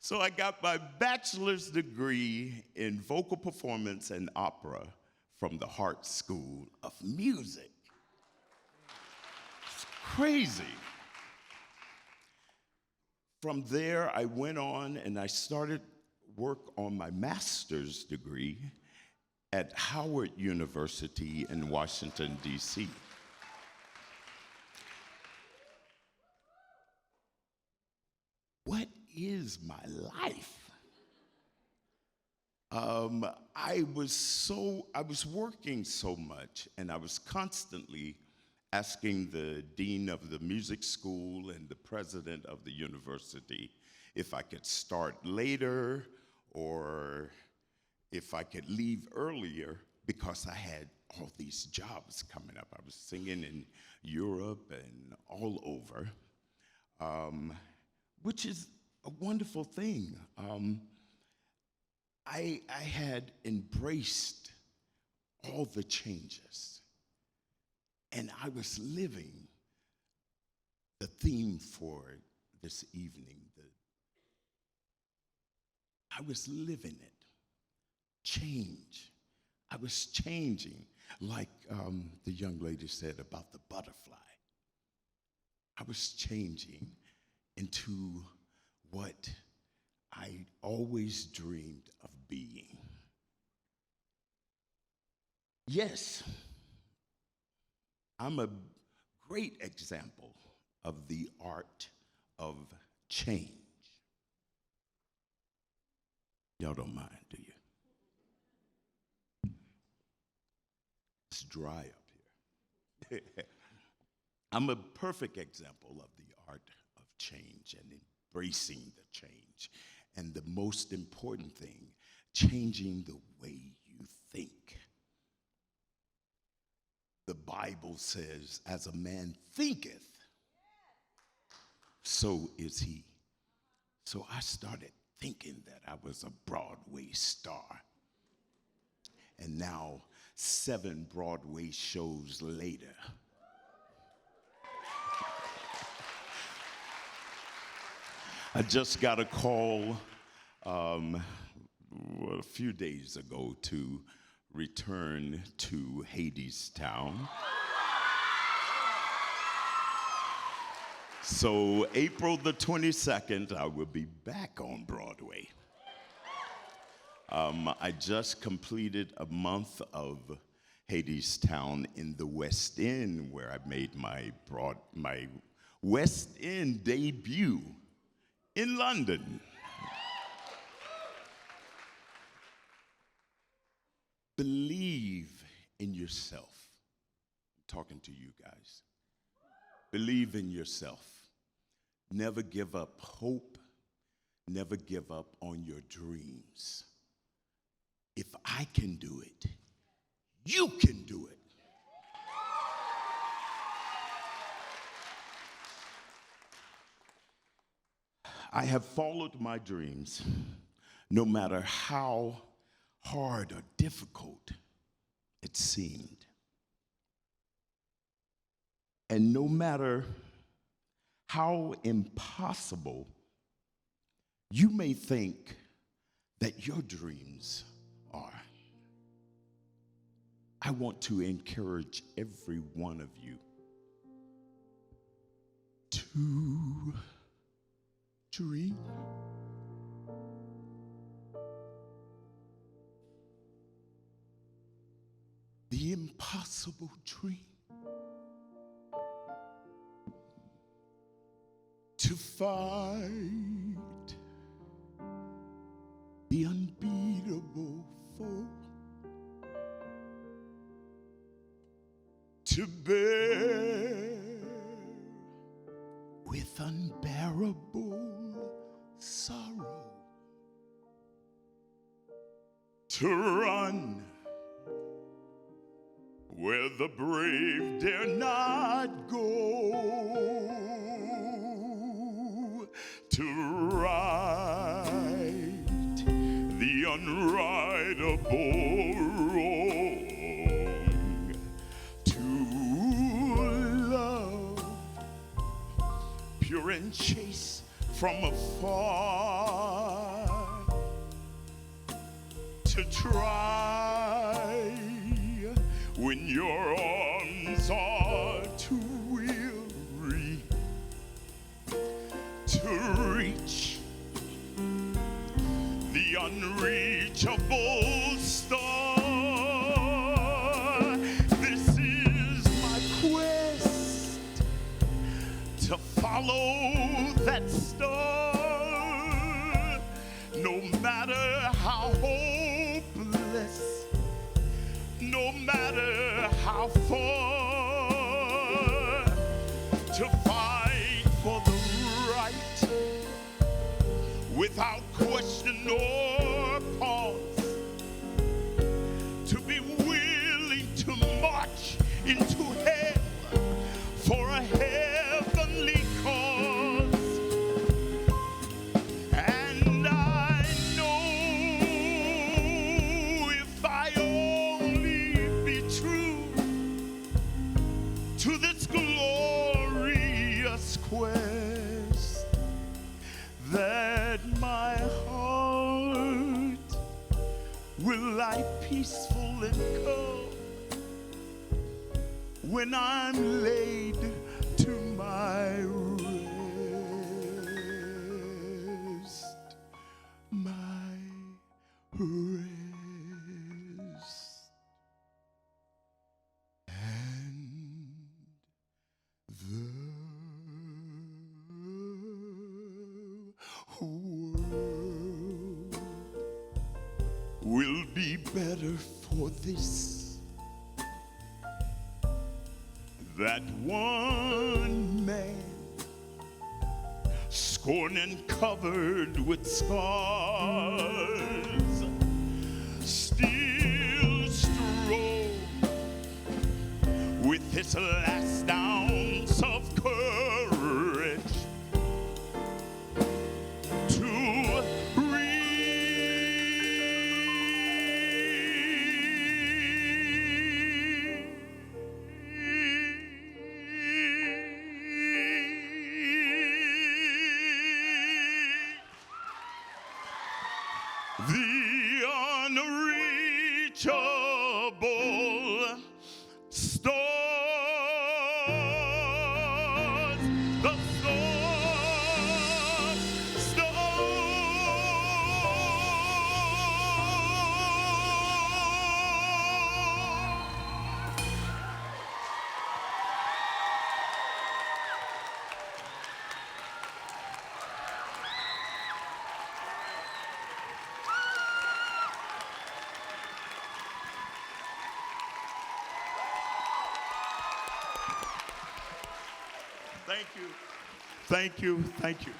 So I got my bachelor's degree in vocal performance and opera from the Hart School of Music. It's crazy. From there, I went on and I started work on my master's degree at Howard University in Washington, D.C. What is my life? I was working so much, and I was constantly asking the dean of the music school and the president of the university if I could start later or if I could leave earlier because I had all these jobs coming up. I was singing in Europe and all over, which is a wonderful thing. I had embraced all the changes, and I was living the theme for this evening. I was living it. Change. I was changing, like the young lady said about the butterfly. I was changing into what I always dreamed of being. Yes, I'm a great example of the art of change. Y'all don't mind, do you? It's dry up here. I'm a perfect example of the art of change and embracing the change. And the most important thing, changing the way you think. The Bible says, as a man thinketh, so is he. So I started thinking that I was a Broadway star. And now, 7 Broadway shows later, I just got a call a few days ago to return to Hadestown. So April the 22nd, I will be back on Broadway. I just completed a month of Hadestown in the West End, where I made my West End debut in London. Believe in yourself. I'm talking to you guys. Believe in yourself. Never give up hope. Never give up on your dreams. If I can do it, you can do it. I have followed my dreams, no matter how hard or difficult it seemed. And no matter how impossible you may think that your dreams are, I want to encourage every one of you to dream. The impossible dream. To fight the unbeatable foe. To bear with unbearable sorrow. To run where the brave dare not go. To right the unrightable wrong. To love pure and chaste from afar. To try when your arms are too weary. To reach the unreachable star. This is my quest to follow that star, no matter how hopeless, no matter how far. without question or pause, to be willing to march into hell for a heavenly cause. And I know if I only be true to this glorious quest, that my heart will lie peaceful and calm when I'm laid to my rest, my rest. And the world will be better for this, that one man, scorned and covered with scars, still strove with his last ounce of courage to the unreachable stars, the Thank you. Thank you. Thank you.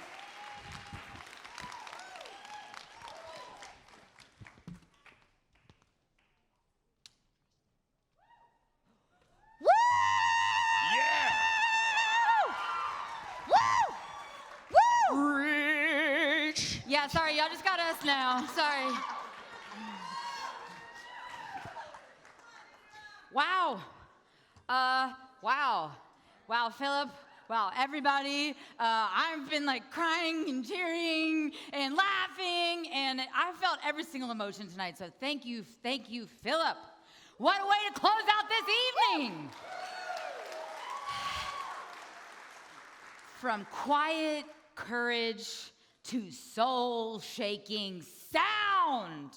Yeah. Reach. Yeah, sorry, y'all just got us now. Sorry. Wow. Wow. Wow, Philip. Wow, everybody. I've been like crying and cheering and laughing, and I felt every single emotion tonight. So thank you, Philip. What a way to close out this evening. From quiet courage to soul-shaking sound.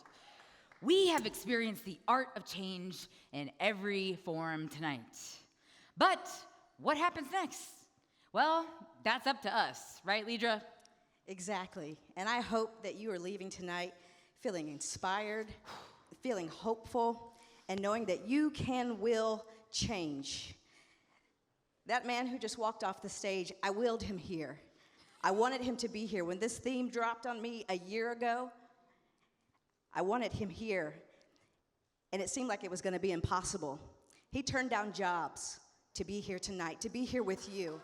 We have experienced the art of change in every form tonight. But what happens next? Well, that's up to us, right, Lidra? Exactly. And I hope that you are leaving tonight feeling inspired, feeling hopeful, and knowing that you will change. That man who just walked off the stage, I willed him here. I wanted him to be here. When this theme dropped on me a year ago, I wanted him here, and it seemed like it was going to be impossible. He turned down jobs to be here tonight, to be here with you.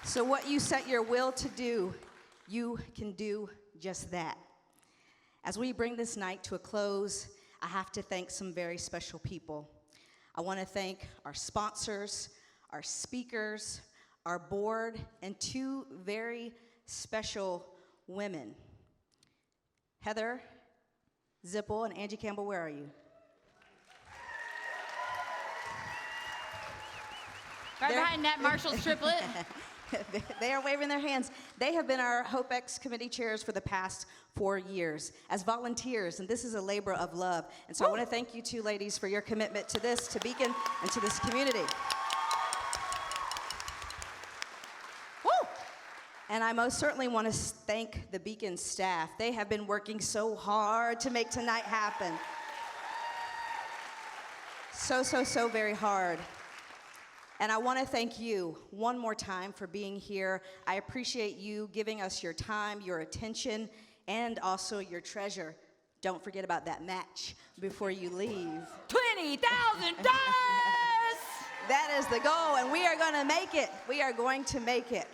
So what you set your will to do, you can do just that. As we bring this night to a close, I have to thank some very special people. I want to thank our sponsors, our speakers, our board, and two very special women. Heather Zippel and Angie Campbell, where are you? Right behind Nat Marshall's triplet. They are waving their hands. They have been our HOPEx committee chairs for the past 4 years as volunteers, and this is a labor of love. And so I want to thank you two ladies for your commitment to this, to Beacon, and to this community. Woo! And I most certainly want to thank the Beacon staff. They have been working so hard to make tonight happen. So very hard. And I want to thank you one more time for being here. I appreciate you giving us your time, your attention, and also your treasure. Don't forget about that match before you leave. $20,000! That is the goal, and we are going to make it. We are going to make it.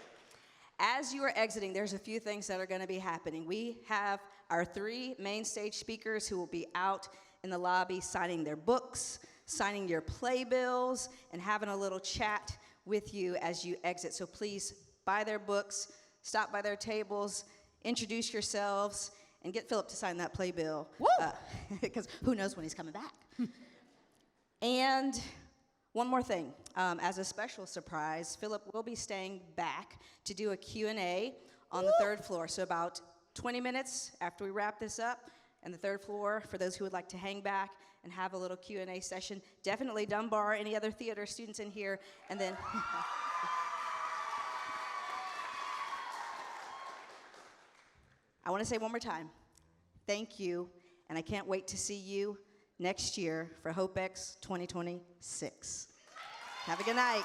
As you are exiting, there's a few things that are going to be happening. We have our 3 main stage speakers who will be out in the lobby signing their books, signing your playbills, and having a little chat with you as you exit. So please buy their books, stop by their tables, introduce yourselves, and get Philip to sign that playbill. Because who knows when he's coming back. And one more thing. As a special surprise, Philip will be staying back to do a Q&A on the 3rd floor. So about 20 minutes after we wrap this up, and the 3rd floor, for those who would like to hang back and have a little Q&A session. Definitely Dunbar, any other theater students in here, and then... I want to say one more time, thank you, and I can't wait to see you next year for HOPEx 2026. Have a good night.